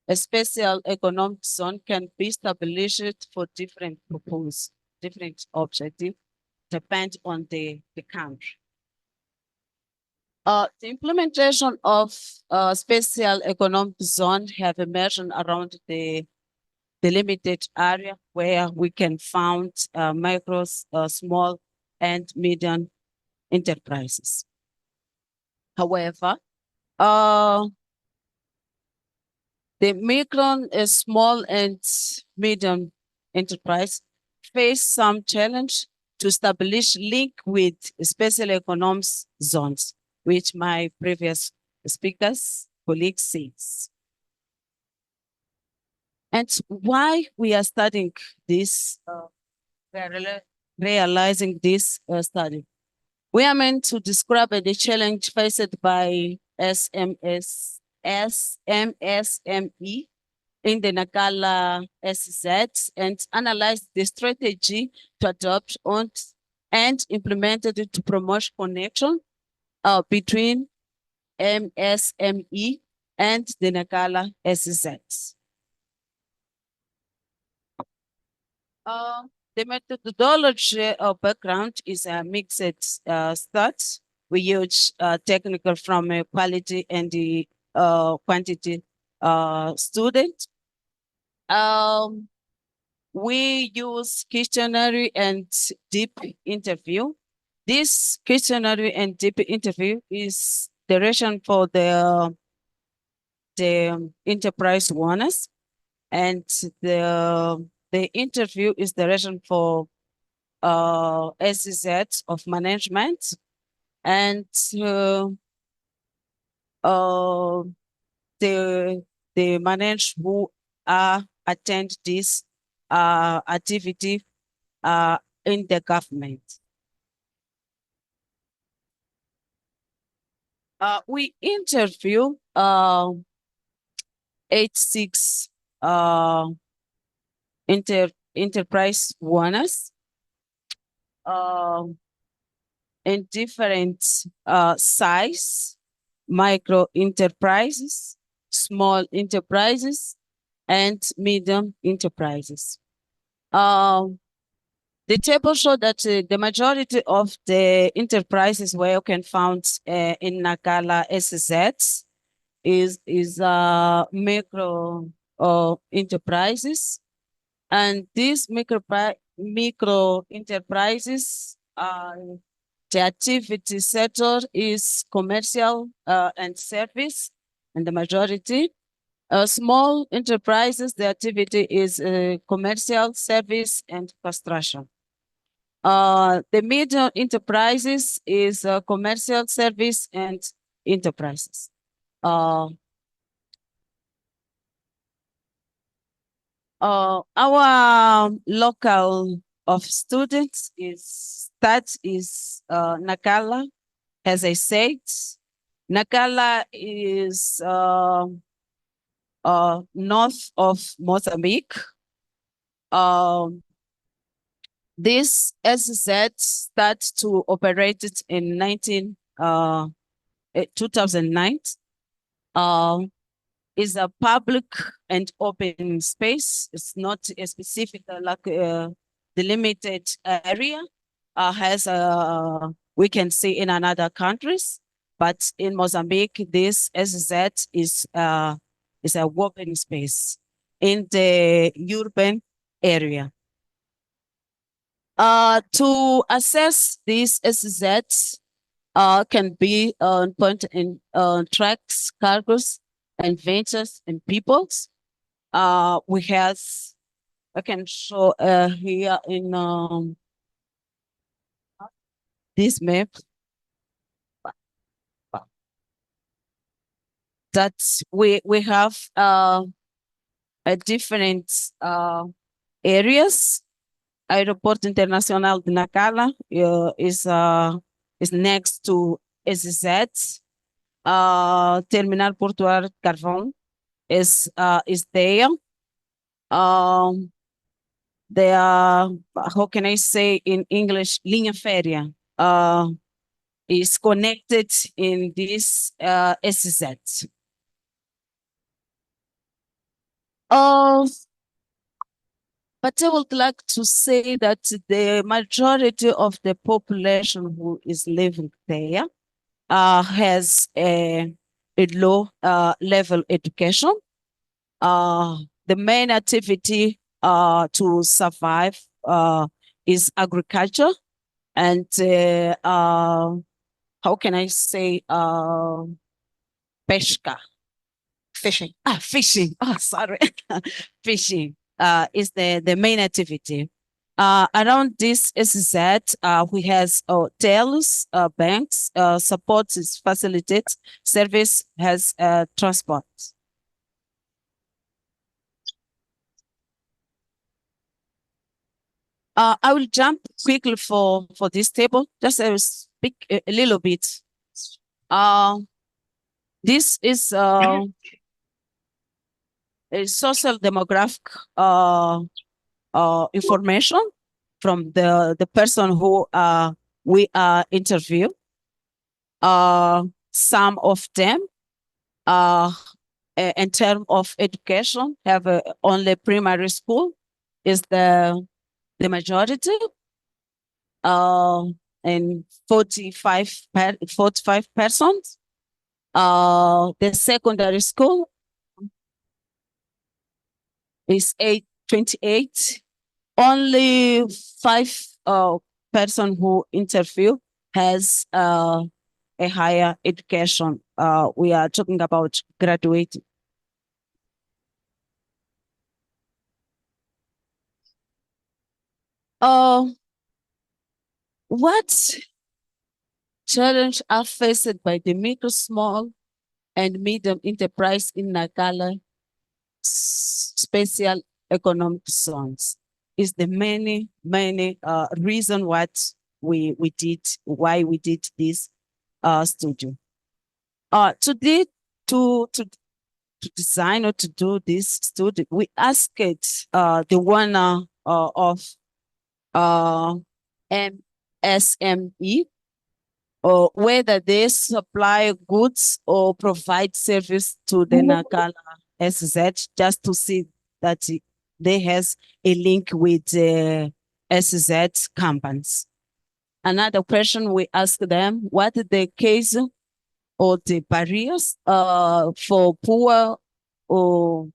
a special economic zone can be established for different purposes, different objectives, depend on the country. The implementation of special economic zone have emerged around the delimited area where we can find micro, small, and medium enterprises. However, the micro, small, and medium enterprise face some challenge to establish link with special economic zones, which my previous speakers, colleagues says. And why we are studying this, we are realizing this study. We are meant to describe the challenge faced by SMME in the Nacala SEZ and analyze the strategy to adopt on and implement it to promote connection between MSME and the Nacala SEZ. The methodology of background is a mixed stats. We use technical from quality and the quantity student. We use questionnaire and deep interview. This questionnaire and deep interview is the reason for the enterprise owners, and the interview is the reason for SEZ of management, and the managers who attend this activity in the government. We interview 86 enterprise owners in different size, micro enterprises, small enterprises, and medium enterprises. The table shows that the majority of the enterprises where you can find in Nacala SEZ is micro enterprises, and these micro enterprises, the activity sector is commercial and service, and the majority. Small enterprises, the activity is commercial, service, and construction. The medium enterprises is commercial, service, and enterprises. Our local of students is Nacala, as I said. Nacala is north of Mozambique. This SEZ started to operate it in 2009. Is a public and open space. It's not a specific delimited area. Has we can see in another countries, but in Mozambique, this SEZ is a open space in the urban area. To assess this SEZ can be point in tracks, cargoes, and ventures and peoples. We have, I can show here in this map that we have a different areas. Aeroporto Internacional de Nacala is next to SEZ. Terminal Portuário Carvão is there. They are, how can I say in English, linha férrea is connected in this SEZ. But I would like to say that the majority of the population who is living there has a low level education. The main activity to survive is agriculture and how can I say pesca. Fishing. Fishing. Oh, sorry. Fishing is the main activity. Around this SEZ, we has hotels, banks, support is facilitates, service has transport. I will jump quickly for this table. Just I will speak a little bit. This is a social demographic information from the person who we interview. Some of them in terms of education have only primary school is the majority, and 45%. The secondary school is 28. Only 5 person who interview has a higher education. We are talking about graduating. What challenge are faced by the micro, small, and medium enterprise in Nacala special economic zones? Is the many reason why we did this studio. To design or to do this studio, we asked the winner of SME or whether they supply goods or provide service to the Nacala SEZ, just to see that they has a link with SEZ companies. Another question we ask them, what is the case or the barriers for poor or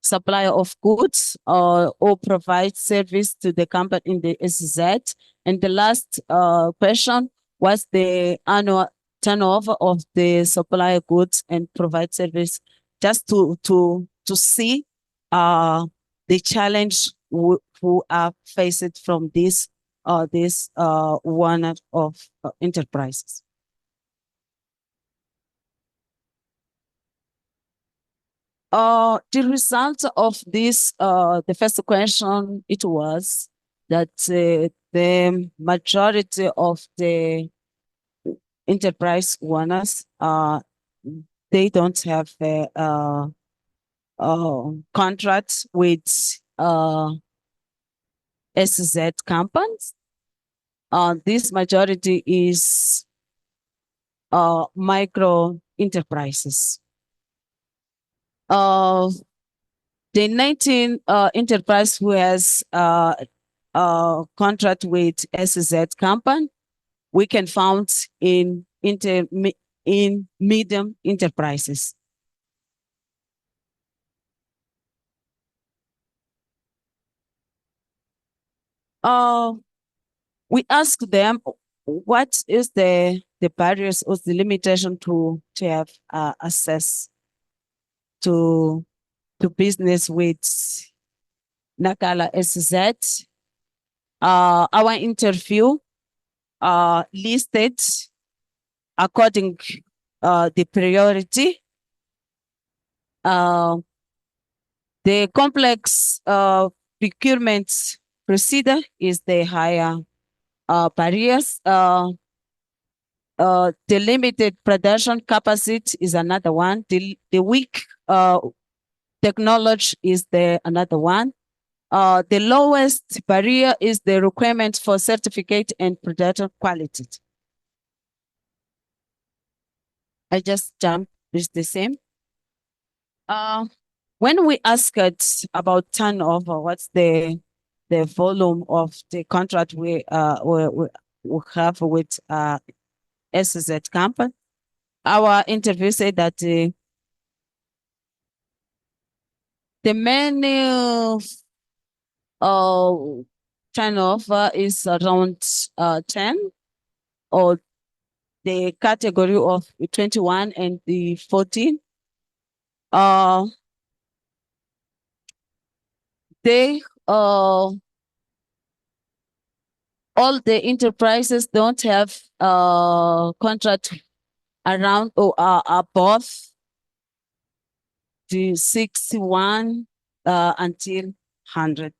supplier of goods or provide service to the company in the SEZ? And the last question was the annual turnover of the supplier goods and provide service, just to see the challenge who are faced from this one of enterprises. The result of this, the first question, it was that the majority of the enterprise owners, they don't have a contract with SEZ companies. This majority is micro enterprises. The 19 enterprise who has contract with SEZ company, we can found in medium enterprises. We ask them what is the barriers or the limitation to have access to business with Nacala SEZ. Our interview listed according the priority. The complex procurement procedure is the higher barriers. The limited production capacity is another one. The weak technology is another one. The lowest barrier is the requirement for certificate and production quality. I just jumped, it's the same. When we asked about turnover, what's the the volume of the contract we have with SEZ company. Our interview said that the main turnover is around 10, or the category of 21 and the 14. They all the enterprises don't have contract around or above the 61 until 100%.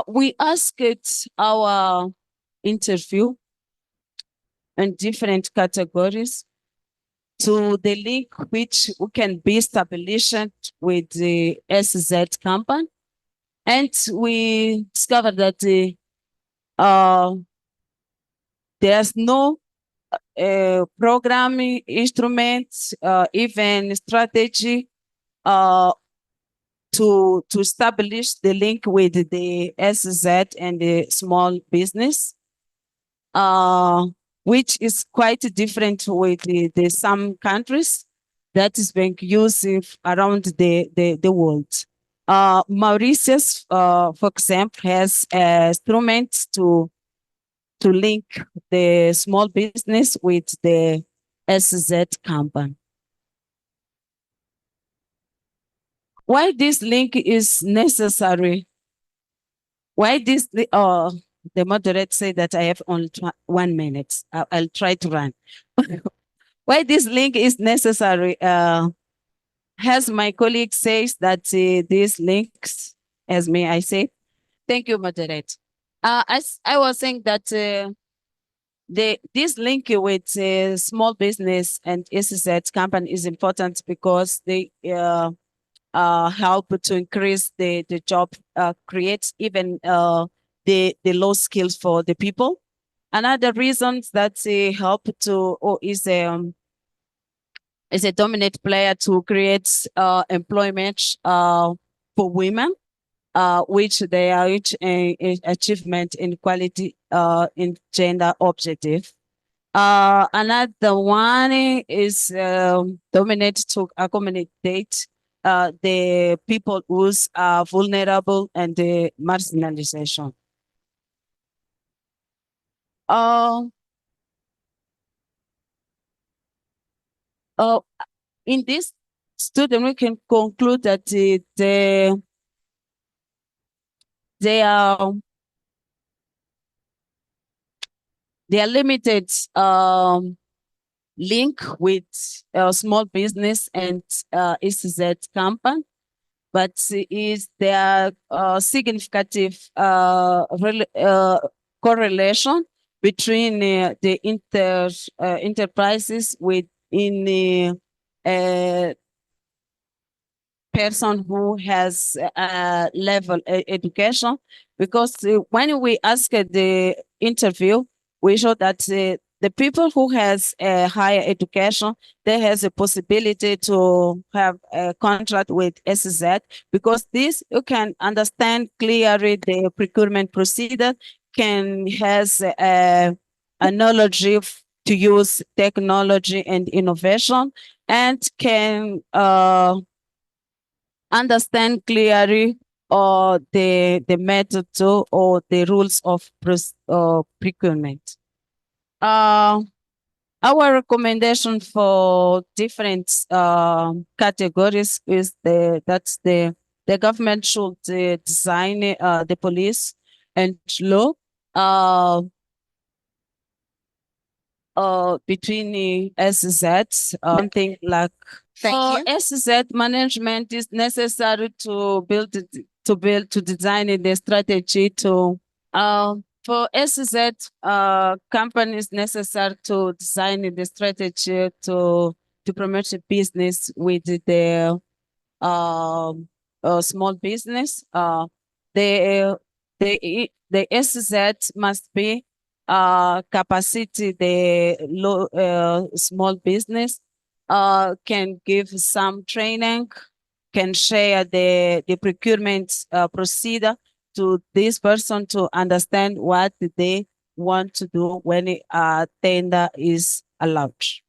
We asked our interview in different categories to the link which can be established with the SZ company. And we discovered that there's no programming instruments, even strategy to establish the link with the SZ and the small business, which is quite different with the some countries that is being used around the world. Mauritius, for example, has instruments to link the small business with the SZ company. Why this link is necessary? Why this? The moderator said that I have only 1 minute. I'll try to run. Why this link is necessary? As my colleague says that these links, as may I say, thank you, moderator. As I was saying that this link with small business and SEZ company is important because they help to increase the job, create even the low skills for the people. Another reason that help to is a dominant player to create employment for women, which they are achievement in equality in gender objective. Another one is dominate to accommodate the people who are vulnerable and the marginalization. In this student, we can conclude that they are limited link with small business and SZ company, but is there significant correlation between the enterprises within the person who has level education? Because when we ask the interview, we show that the people who has a higher education, they has a possibility to have a contract with SEZ, because this you can understand clearly the procurement procedure, has a knowledge to use technology and innovation, and can understand clearly the method or the rules of procurement. Our recommendation for different categories is that the government should design the police and law between SZ, something like. Thank you. SZ management is necessary to design the strategy to for SZ companies necessary to design the strategy to promote the business with the small business. The SZ must be capacity the low small business can give some training, can share the procurement procedure to this person to understand what they want to do when a tender is launched.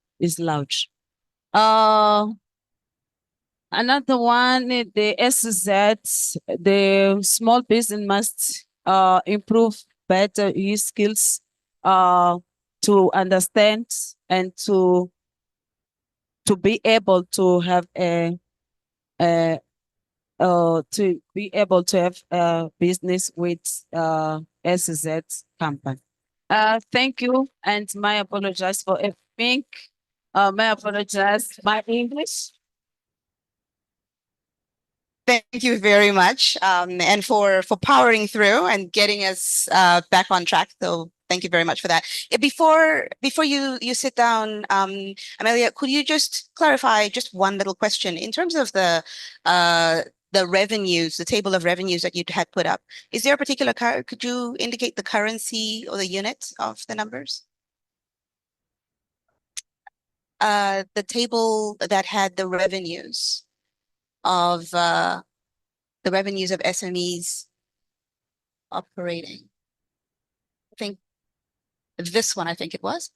Another one, the SEZs, the small business must improve better use skills to understand and to be able to have a business with SEZ company. Thank you, and my apologize for everything. My apologize, my English. Thank you very much, and for powering through and getting us back on track. So thank you very much for that. Before you sit down, Amelia, could you just clarify just one little question in terms of the revenues, the table of revenues that you had put up? Is there a particular could you indicate the currency or the unit of the numbers? The table that had the revenues of SMEs operating. I think this one, I think it was.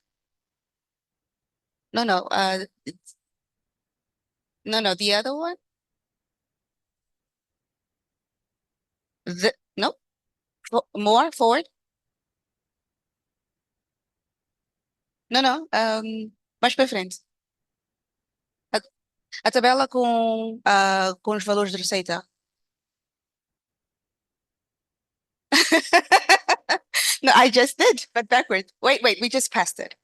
No, no, no, the other one. No, more forward. No, mais para frente. A tabela com os valores de receita. No, I just did, but backward. Wait, we just passed it.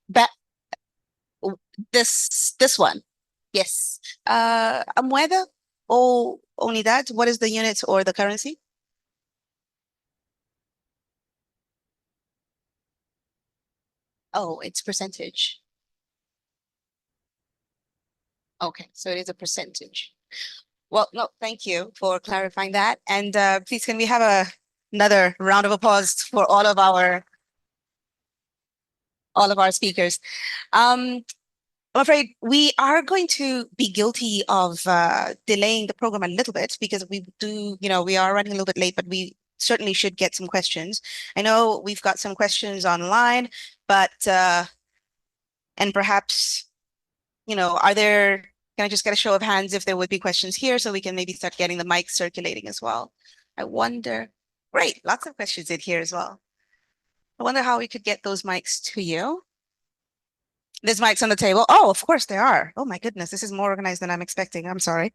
Back. This one. Yes. A moeda or unidad, what is the unit or the currency? Oh, it's percentage. Okay, so it is a percentage. Well, no, thank you for clarifying that. And please, can we have another round of applause for all of our speakers? I'm afraid we are going to be guilty of delaying the program a little bit because we are running a little bit late, but we certainly should get some questions. I know we've got some questions online, but and perhaps, can I just get a show of hands if there would be questions here so we can maybe start getting the mics circulating as well? I wonder, great, lots of questions in here as well. I wonder how we could get those mics to you. There's mics on the table. Oh, of course there are. Oh my goodness, this is more organized than I'm expecting. I'm sorry.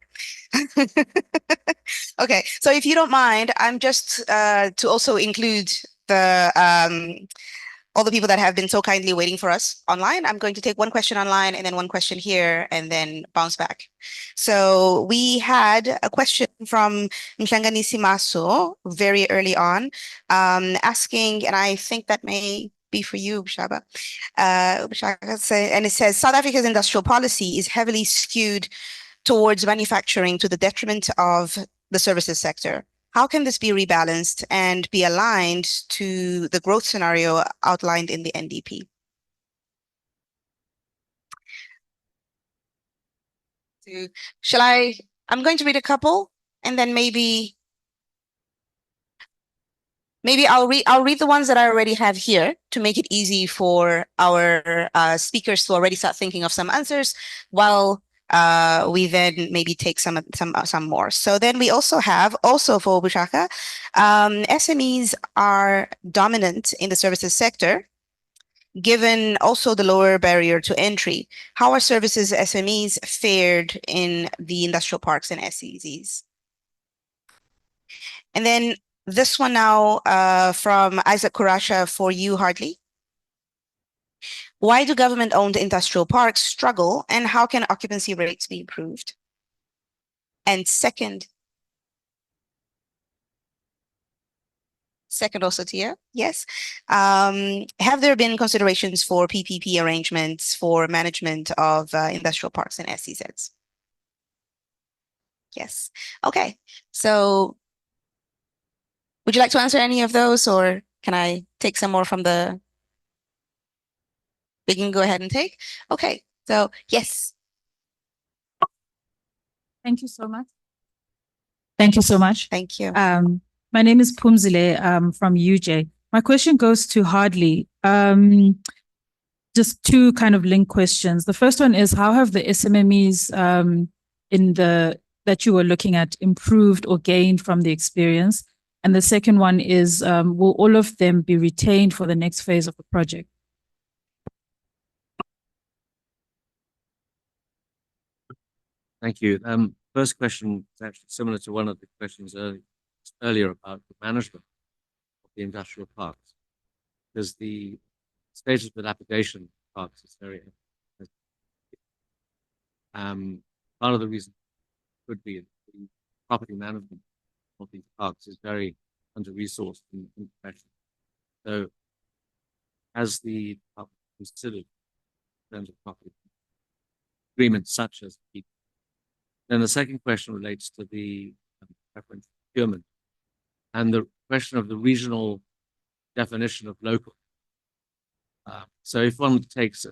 Okay, so if you don't mind, I'm just to also include all the people that have been so kindly waiting for us online. I'm going to take one question online and then one question here and then bounce back. So we had a question from Mhlanganisi Maso very early on, asking, and I think that may be for you, Ubisse. And it says, South Africa's industrial policy is heavily skewed towards manufacturing to the detriment of the services sector. How can this be rebalanced and be aligned to the growth scenario outlined in the NDP? I'm going to read a couple and then maybe I'll read the ones that I already have here to make it easy for our speakers to already start thinking of some answers while we then maybe take some more. So then we also have, for Vuxaka, SMEs are dominant in the services sector, given also the lower barrier to entry. How are services SMEs fared in the industrial parks and SEZs? And then this one now from Isaac Kurasha for you, Hardley. Why do government-owned industrial parks struggle, and how can occupancy rates be improved? And second also to you, yes. Have there been considerations for PPP arrangements for management of industrial parks and SEZs? Yes. Okay. So would you like to answer any of those, or can I take some more from the... We can go ahead and take? Okay. So yes. Thank you so much. Thank you so much. Thank you. My name is Pumzile from UJ. My question goes to Hardley. Just two kind of linked questions. The first one is, how have the SMMEs that you were looking at improved or gained from the experience? And the second one is, will all of them be retained for the next phase of the project? Thank you. First question is actually similar to one of the questions earlier about the management of the industrial parks, because the stage of the dilapidation of parks is very part of the reason could be the property management of these parks is very under-resourced and professional. So as the considered in terms of property agreements such as the then the second question relates to the preferential procurement and the question of the regional definition of local. So if one takes a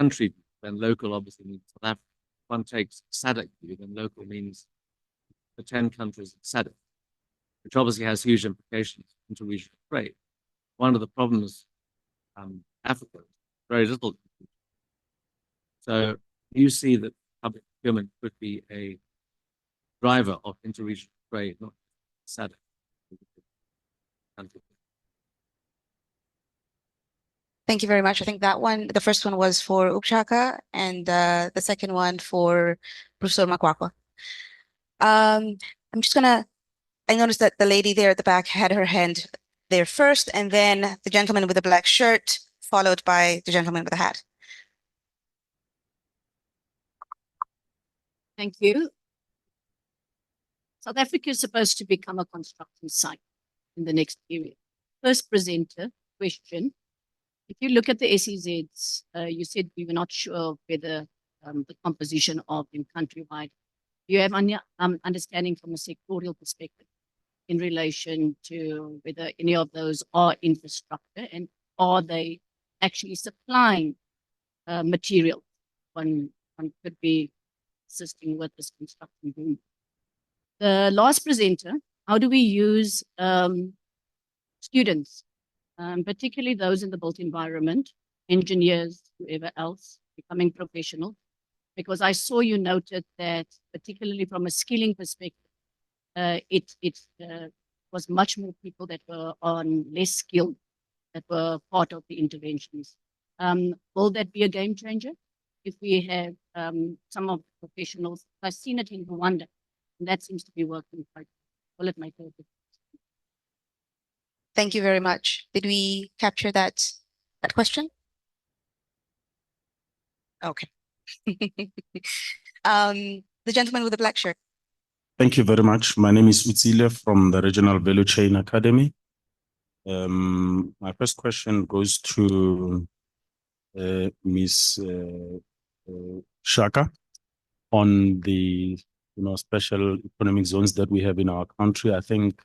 country, then local obviously means South Africa. If one takes SADC view, then local means the 10 countries of SADC, which obviously has huge implications into regional trade. One of the problems Africa is very little. So you see that public procurement could be a driver of interregional trade, not SADC. Thank you very much. I think that one, the first one was for Vuxaka, and the second one for Professor Macuacua. I noticed that the lady there at the back had her hand there first, and then the gentleman with the black shirt, followed by the gentleman with the hat. Thank you. South Africa is supposed to become a construction site in the next period. First presenter question. If you look at the SEZs, you said we were not sure whether the composition of them countrywide. Do you have understanding from a sectorial perspective in relation to whether any of those are infrastructure and are they actually supplying material? One could be assisting with this construction boom. The last presenter, how do we use students, particularly those in the built environment, engineers, whoever else, becoming professional? Because I saw you noted that, particularly from a skilling perspective, it was much more people that were on less skilled that were part of the interventions. Will that be a game changer? If we have some of the professionals, I've seen it in Rwanda, and that seems to be working quite well. It might help. Thank you very much. Did we capture that question? Okay. The gentleman with the black shirt. Thank you very much. My name is Ercília from the Regional Value Chain Academy. My first question goes to Ms. Shaka on the special economic zones that we have in our country. I think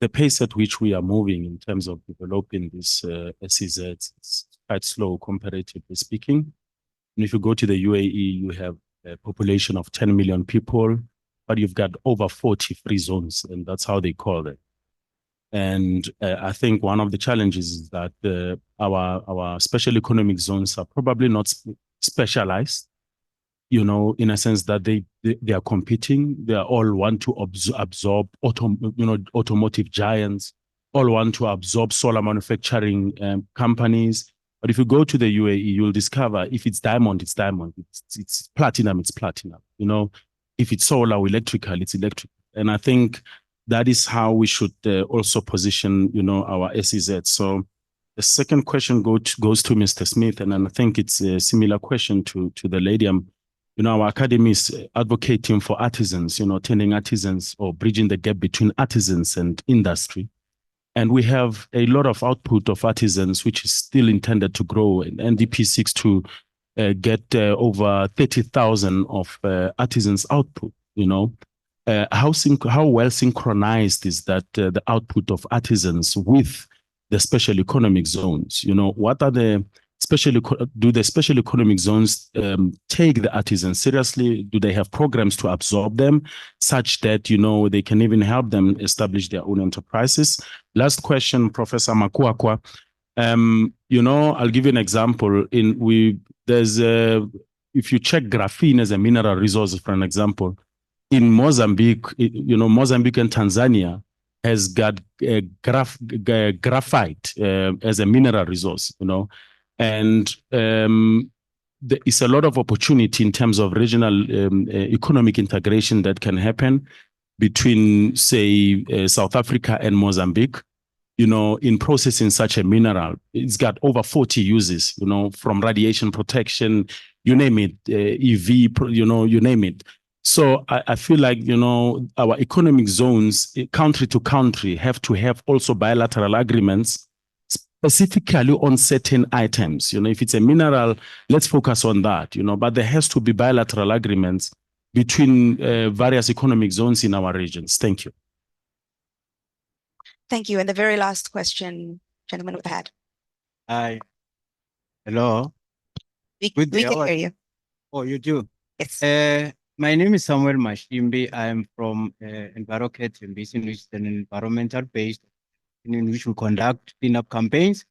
the pace at which we are moving in terms of developing this SEZs is quite slow, comparatively speaking. And if you go to the UAE, you have a population of 10 million people, but you've got over 40 free zones, and that's how they call it. And I think one of the challenges is that our special economic zones are probably not specialized, in a sense that they are competing. They all want to absorb automotive giants, all want to absorb solar manufacturing companies. But if you go to the UAE, you'll discover if it's diamond, it's diamond. It's platinum, it's platinum. If it's solar or electrical, it's electrical. And I think that is how we should also position, our SEZ. So the second question goes to Mr. Smith, and I think it's a similar question to the lady. Our academy is advocating for artisans, turning artisans or bridging the gap between artisans and industry. And we have a lot of output of artisans, which is still intended to grow. And NDP seeks to get over 30,000 of artisans output, How well synchronized is that the output of artisans with the special economic zones? What are the do the special economic zones take the artisans seriously? Do they have programs to absorb them such that, they can even help them establish their own enterprises? Last question, Professor Macuacua. I'll give you an example. If you check graphene as a mineral resource, for an example, in Mozambique, Mozambique and Tanzania has got graphite as a mineral resource, and there is a lot of opportunity in terms of regional economic integration that can happen between, say, South Africa and Mozambique, in processing such a mineral. It's got over 40 uses, from radiation protection, you name it, EV, you name it. So I feel like, our economic zones, country to country, have to have also bilateral agreements specifically on certain items. If it's a mineral, let's focus on that, but there has to be bilateral agreements between various economic zones in our regions. Thank you. Thank you. And the very last question, gentleman with the hat. Hi. Hello. We can hear you. Oh, you do? Yes. My name is Samuel Mashimbi. I am from Envirocat Ubisse, which is an environmental based in which we conduct cleanup campaigns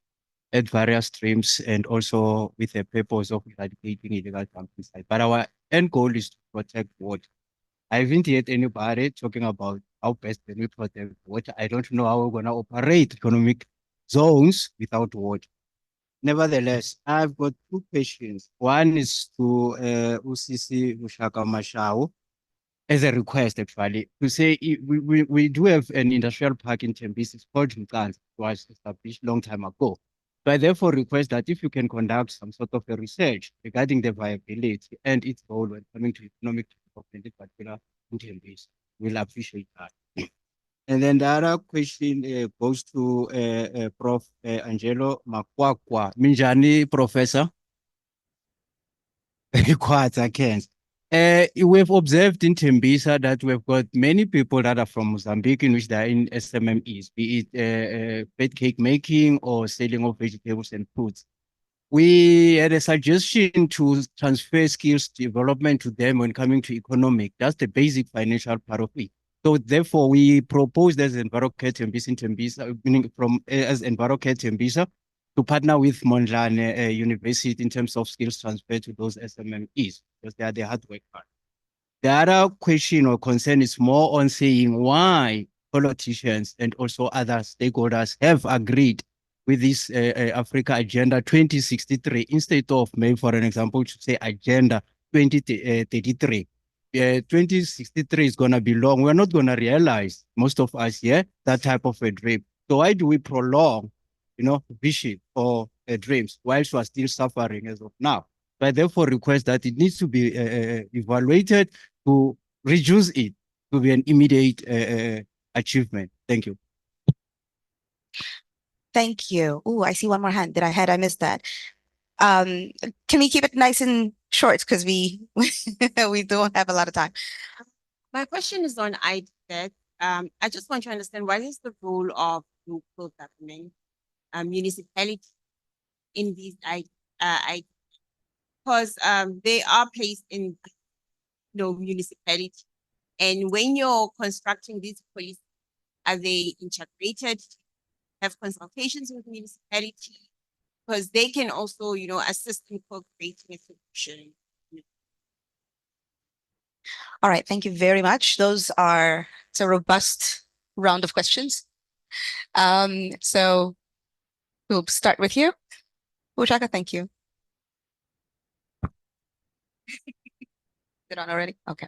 at various streams and also with the purpose of eradicating illegal dumping sites. But our end goal is to protect water. I haven't heard anybody talking about how best can we protect water. I don't know how we're going to operate economic zones without water. Nevertheless, I've got two questions. One is to UCC Vuxaka Mashau as a request, actually, to say we do have an industrial park in Tembisa. It's called Nacala. It was established a long time ago. So I therefore request that if you can conduct some sort of a research regarding the viability and its role when coming to economic development, in particular in Tembisa, we'll appreciate that. And then the other question goes to Prof. Angelo Macuacua. Minjani, Professor? Quite, I can't. We've observed in Tembisa that we've got many people that are from Mozambique in which they are in SMMEs, be it bed cake making or selling of vegetables and fruits. We had a suggestion to transfer skills development to them when coming to economic. That's the basic financial part of it. So therefore, we proposed as Envirocat Tembisa, meaning from as Envirocat Tembisa, to partner with Mondlane University in terms of skills transfer to those SMMEs, because they are the hard work part. The other question or concern is more on saying why politicians and also other stakeholders have agreed with this Africa Agenda 2063 instead of, maybe for an example, to say Agenda 2033. 2063 is going to be long. We're not going to realize, most of us here, that type of a dream. So why do we prolong, vision or dreams whilst we are still suffering as of now? So I therefore request that it needs to be evaluated to reduce it to be an immediate achievement. Thank you. Thank you. Oh, I see one more hand that I missed that. Can we keep it nice and short because we we don't have a lot of time? My question is on IDEC. I just want to understand what is the role of local government, municipality in these because they are placed in municipality, and when you're constructing these policies, are they integrated? Have consultations with municipality? Because they can also, assist in co-creating a solution. All right, thank you very much. It's a robust round of questions. So we'll start with you. Vuxaka, thank you. Is it on already? Okay.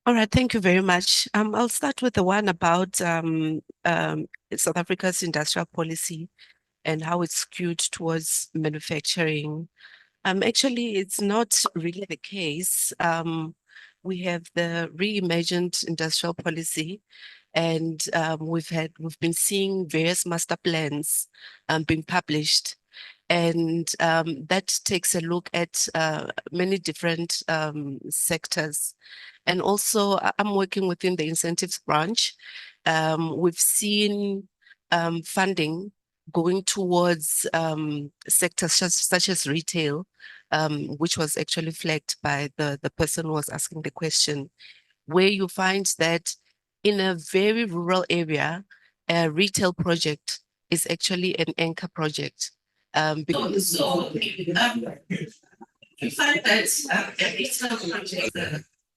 All right, thank you very much. I'll start with the one about South Africa's industrial policy and how it's skewed towards manufacturing. Actually, it's not really the case. We have the reimagined industrial policy, and we've been seeing various master plans being published. And that takes a look at many different sectors. And also, I'm working within the incentives branch. We've seen funding going towards sectors such as retail, which was actually flagged by the person who was asking the question, where you find that in a very rural area, a retail project is actually an anchor project. Because you find that a retail project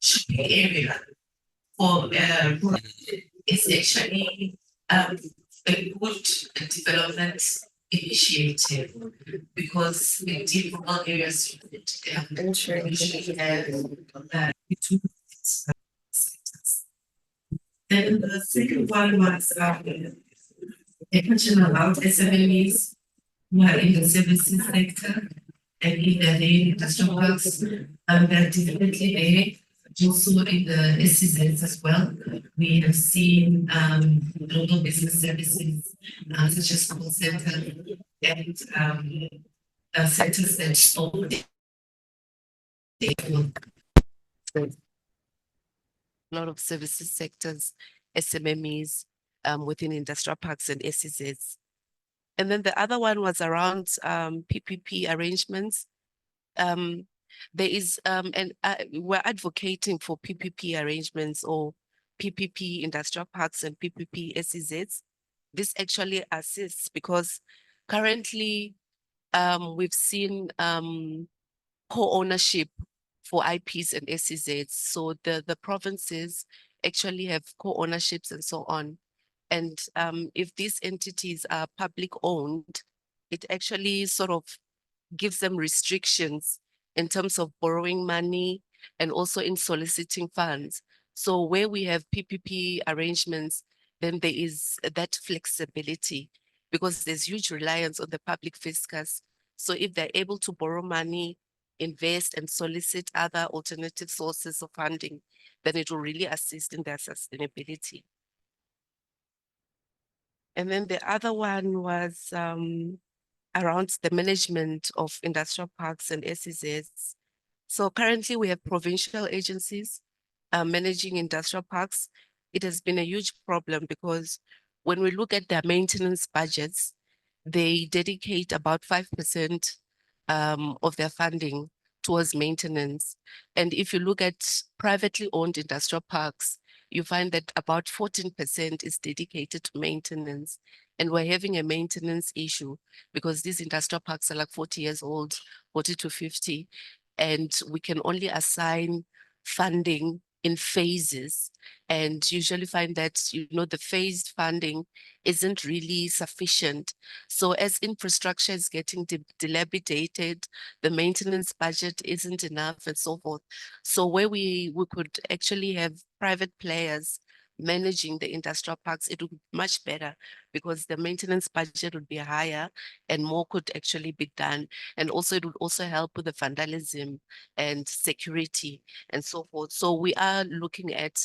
should be area for is actually a good development initiative, because in deep rural areas you could usually have and the second one was a question about SMMEs who are in the services sector and in the industrial parks. They're definitely there. Also in the SEZs as well. We have seen global business services such as call center and sectors that own a lot of services sectors, SMMEs within industrial parks and SEZs. And then the other one was around PPP arrangements. There is, we're advocating for PPP arrangements or PPP industrial parks and PPP SEZs. This actually assists because currently we've seen co-ownership for IPs and SEZs. So the provinces actually have co-ownerships and so on. And if these entities are public owned, it actually sort of gives them restrictions in terms of borrowing money and also in soliciting funds. So where we have PPP arrangements, then there is that flexibility because there's huge reliance on the public fiscus. So if they're able to borrow money, invest and solicit other alternative sources of funding, then it will really assist in their sustainability. And then the other one was around the management of industrial parks and SEZs. So currently we have provincial agencies managing industrial parks. It has been a huge problem because when we look at their maintenance budgets, they dedicate about 5% of their funding towards maintenance. And if you look at privately owned industrial parks, you find that about 14% is dedicated to maintenance. And we're having a maintenance issue because these industrial parks are like 40 years old, 40 to 50, and we can only assign funding in phases, and usually find that, you know, the phased funding isn't really sufficient. So as infrastructure is getting dilapidated, the maintenance budget isn't enough and so forth. So where we could actually have private players managing the industrial parks, it would be much better because the maintenance budget would be higher and more could actually be done. And also it would also help with the vandalism and security and so forth. So we are looking at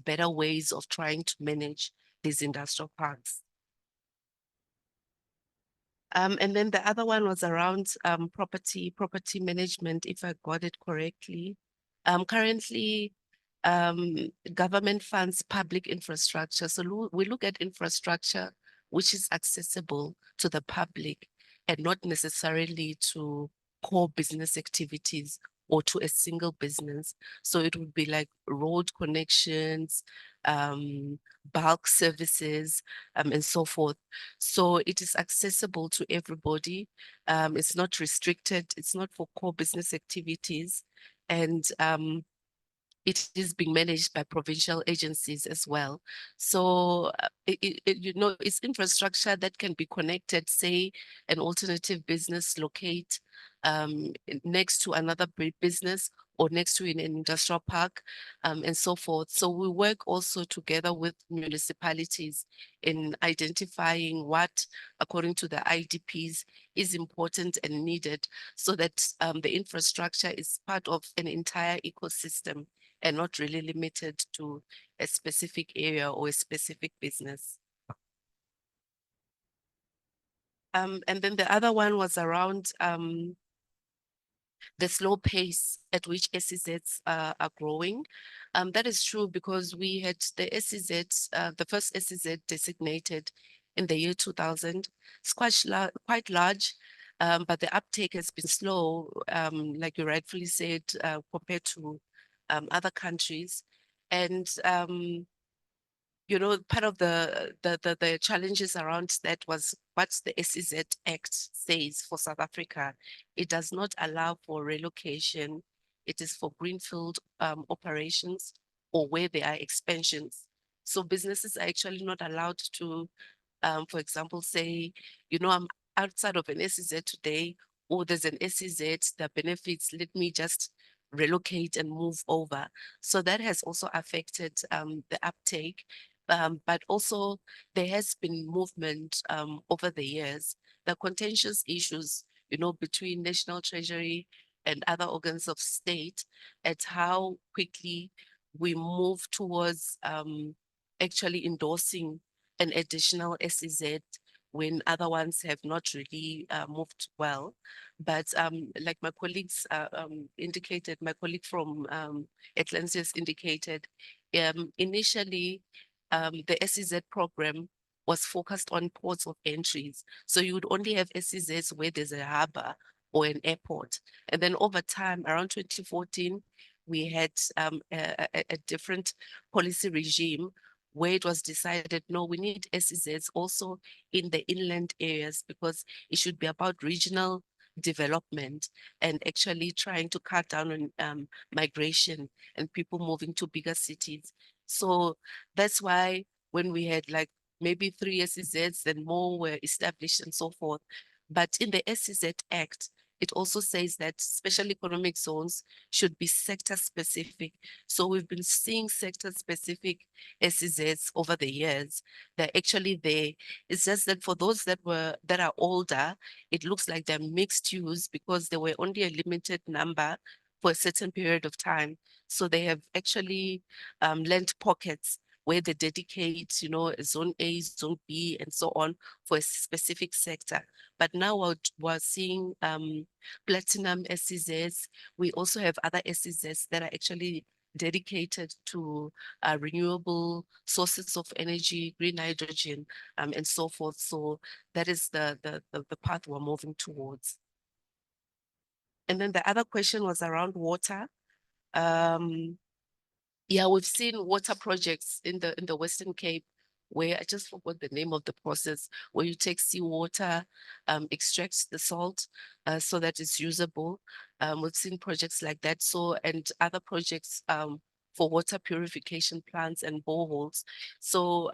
better ways of trying to manage these industrial parks. And then the other one was around property management, if I got it correctly. Currently, government funds public infrastructure. So we look at infrastructure which is accessible to the public and not necessarily to core business activities or to a single business. So it would be like road connections, bulk services, and so forth. So it is accessible to everybody. It's not restricted. It's not for core business activities. And it is being managed by provincial agencies as well. So, you know, it's infrastructure that can be connected, say, an alternative business locate next to another business or next to an industrial park and so forth. So we work also together with municipalities in identifying what, according to the IDPs, is important and needed so that the infrastructure is part of an entire ecosystem and not really limited to a specific area or a specific business. And then the other one was around the slow pace at which SEZs are growing. That is true because we had the SEZs, the first SEZ designated in the year 2000. It's quite large, but the uptake has been slow, like you rightfully said, compared to other countries. And you know, part of the challenges around that was what the SEZ Act says for South Africa. It does not allow for relocation. It is for greenfield operations or where there are expansions. So businesses are actually not allowed to, for example, say, you know, I'm outside of an SEZ today, or there's an SEZ that benefits, let me just relocate and move over. So that has also affected the uptake. But also there has been movement over the years. The contentious issues, you know, between National Treasury and other organs of state at how quickly we move towards actually endorsing an additional SEZ when other ones have not really moved well. But like my colleagues indicated, my colleague from Atlantis indicated, initially the SEZ program was focused on ports of entries. So you would only have SEZs where there's a harbor or an airport. And then over time, around 2014, we had a different policy regime where it was decided, no, we need SEZs also in the inland areas because it should be about regional development and actually trying to cut down on migration and people moving to bigger cities. So that's why when we had like maybe 3 SEZs, then more were established and so forth. But in the SEZ Act, it also says that special economic zones should be sector specific. So we've been seeing sector specific SEZs over the years. They're actually there. It's just that for those that are older, it looks like they're mixed use because there were only a limited number for a certain period of time. So they have actually lent pockets where they dedicate, you know, zone A, zone B, and so on for a specific sector. But now we're seeing platinum SEZs. We also have other SEZs that are actually dedicated to renewable sources of energy, green hydrogen, and so forth. So that is the path we're moving towards. And then the other question was around water. Yeah, we've seen water projects in the Western Cape where I just forgot the name of the process, where you take seawater, extract the salt so that it's usable. We've seen projects like that. So, and other projects for water purification plants and boreholes. So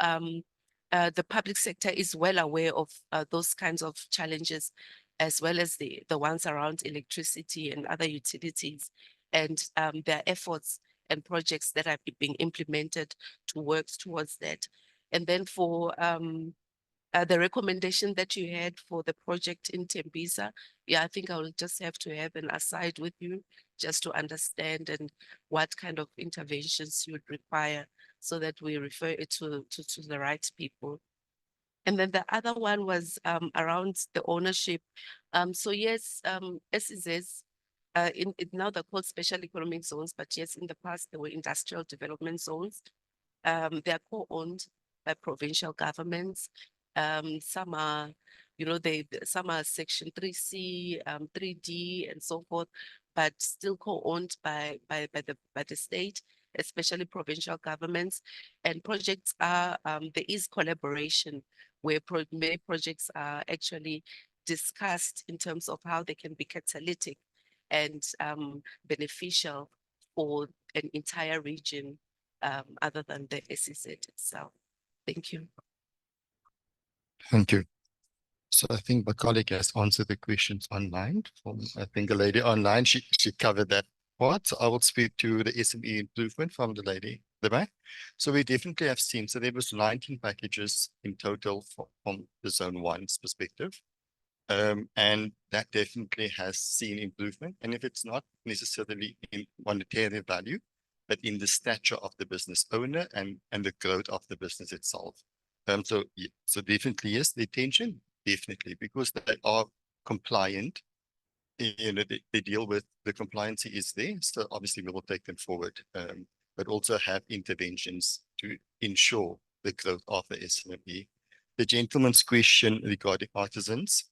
the public sector is well aware of those kinds of challenges, as well as the ones around electricity and other utilities, and their efforts and projects that are being implemented to work towards that. And then for the recommendation that you had for the project in Tembisa, yeah, I think I will just have to have an aside with you just to understand and what kind of interventions you would require so that we refer it to the right people. And then the other one was around the ownership. So yes, SEZs, now they're called special economic zones, but yes, in the past they were industrial development zones. They are co-owned by provincial governments. Some are, you know, some are Section 3C, 3D, and so forth, but still co-owned by the state, especially provincial governments. And projects are there is collaboration where many projects are actually discussed in terms of how they can be catalytic and beneficial for an entire region other than the SEZ itself. Thank you. Thank you. So I think my colleague has answered the questions online. I think a lady online, she covered that part. So I will speak to the SME improvement from the lady, the back. So we definitely have seen, so there was 19 packages in total from the zone 1's perspective. And that definitely has seen improvement. And if it's not necessarily in monetary value, but in the stature of the business owner and the growth of the business itself. So definitely, yes, the attention definitely, because they are compliant. You know, they deal with the compliancy is there. So obviously we will take them forward, but also have interventions to ensure the growth of the SMME. The gentleman's question regarding artisans,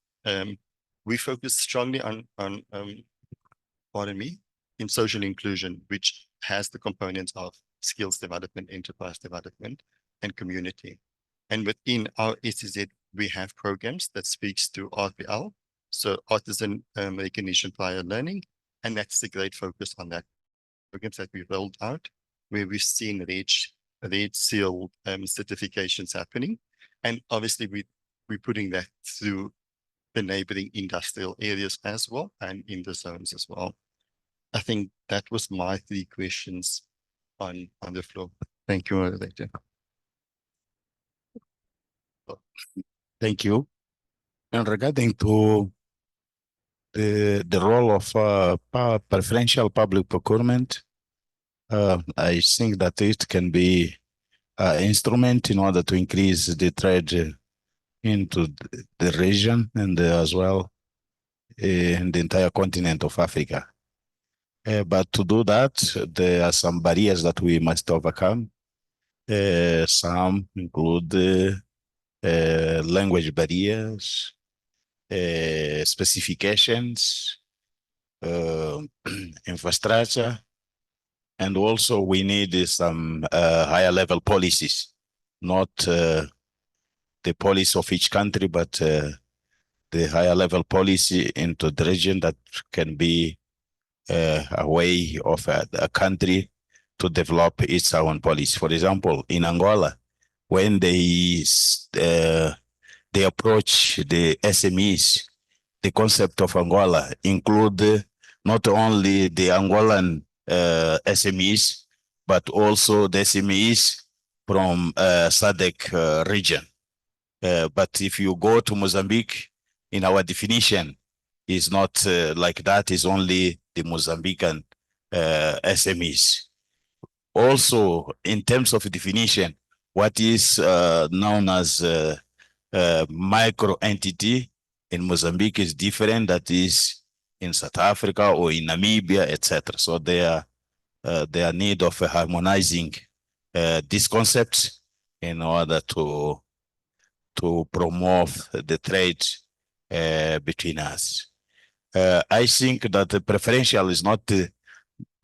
we focus strongly on pardon me, in social inclusion, which has the components of skills development, enterprise development, and community. And within our SEZ, we have programs that speaks to RPL, so artisan recognition prior learning, and that's the great focus on that programs that we rolled out, where we've seen red seal certifications happening, and obviously we're putting that through the neighboring industrial areas as well, and in the zones as well. I think that was my 3 questions on the floor. Thank you, Moderator. Thank you. And regarding to the role of preferential public procurement, I think that it can be an instrument in order to increase the trade into the region and as well in the entire continent of Africa. But to do that, there are some barriers that we must overcome. Some include language barriers, specifications, infrastructure, and also we need some higher level policies, not the policy of each country, but the higher level policy into the region that can be a way of a country to develop its own policy. For example, in Angola, when they approach the SMEs, the concept of Angola include not only the Angolan SMEs, but also the SMEs from SADC region. But if you go to Mozambique, in our definition, is not like that, is only the Mozambican SMEs. Also, in terms of definition, what is known as micro entity in Mozambique is different that is in South Africa or in Namibia, etc. So there are need of harmonizing these concepts in order to promote the trade between us. I think that the preferential is not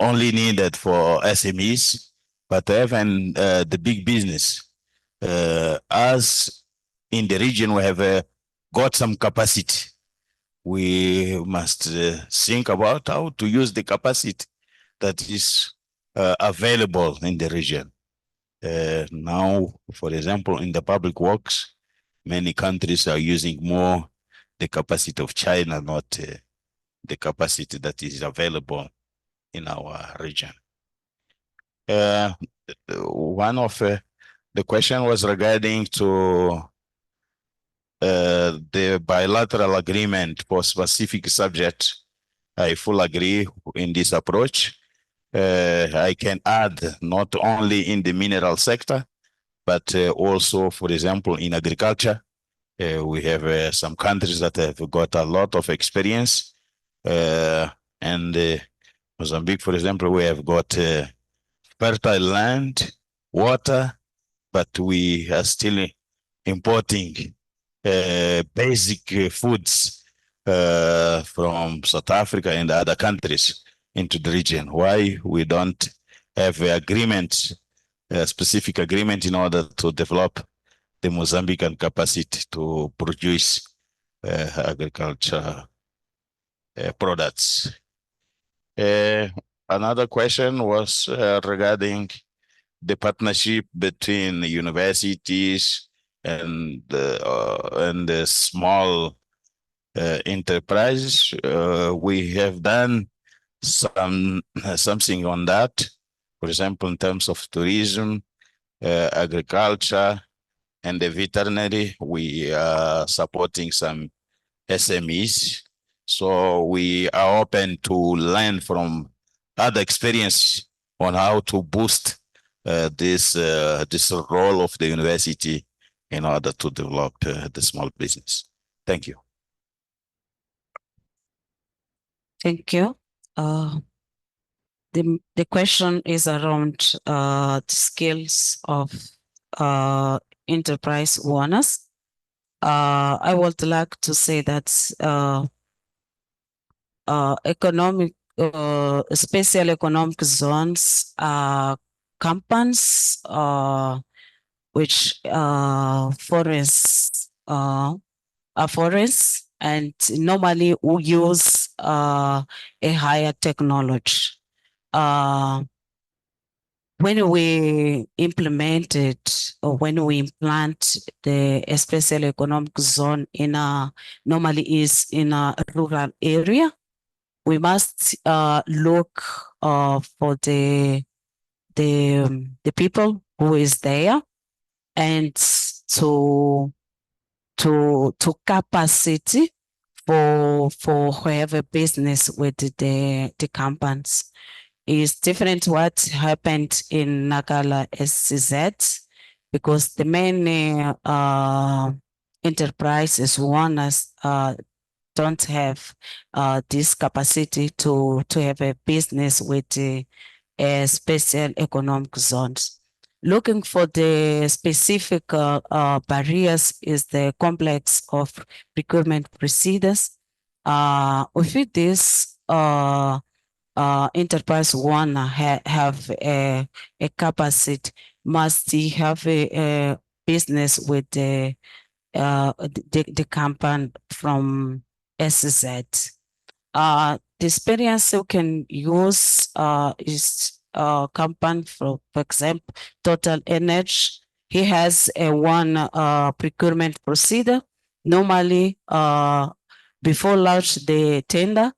only needed for SMEs, but even the big business. As in the region, we have got some capacity. We must think about how to use the capacity that is available in the region. Now, for example, in the public works, many countries are using more the capacity of China, not the capacity that is available in our region. One of the question was regarding to the bilateral agreement for specific subject. I fully agree in this approach. I can add not only in the mineral sector, but also, for example, in agriculture. We have some countries that have got a lot of experience. And Mozambique, for example, we have got fertile land, water, but we are still importing basic foods from South Africa and other countries into the region. Why we don't have an agreement, a specific agreement in order to develop the Mozambican capacity to produce agriculture products. Another question was regarding the partnership between universities and the small enterprises. We have done something on that. For example, in terms of tourism, agriculture, and the veterinary, we are supporting some SMEs. So we are open to learn from other experience on how to boost this role of the university in order to develop the small business. Thank you. Thank you. The question is around the skills of enterprise owners. I would like to say that special economic zones are companies which forests are forests and normally we use a higher technology. When we implemented or when we implant the special economic zone in normally is in a rural area, we must look for the people who is there and to capacity for whoever business with the companies. Is different what happened in Nacala SEZ because the main enterprises owners don't have this capacity to have a business with the special economic zones. Looking for the specific barriers is the complex of procurement procedures. With this, enterprise one have a capacity, must have a business with the company from SEZ. The experience you can use is company for example, Total Energy. He has a one procurement procedure. Normally, before launch the tender,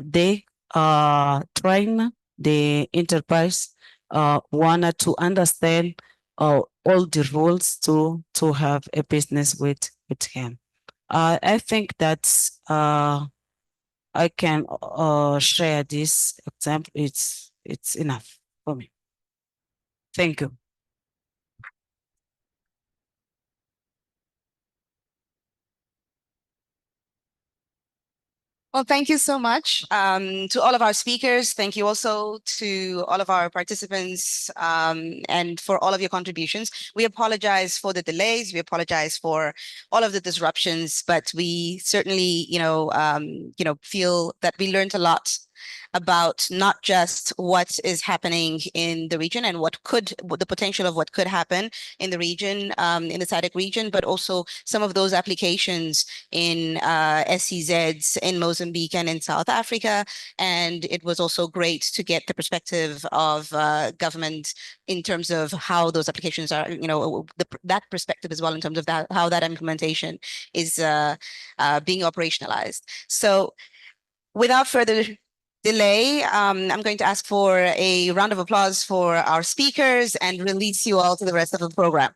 they train the enterprise wanted to understand all the rules to have a business with him. I think that's I can share this example. It's enough for me. Thank you. Well, thank you so much to all of our speakers. Thank you also to all of our participants and for all of your contributions. We apologize for the delays. We apologize for all of the disruptions, but we certainly, feel that we learned a lot about not just what is happening in the region and the potential of what could happen in the region, in the SADC region, but also some of those applications in SEZs in Mozambique and in South Africa. And it was also great to get the perspective of government in terms of how those applications are, that perspective as well in terms of how that implementation is being operationalized. So without further delay, I'm going to ask for a round of applause for our speakers and release you all to the rest of the program.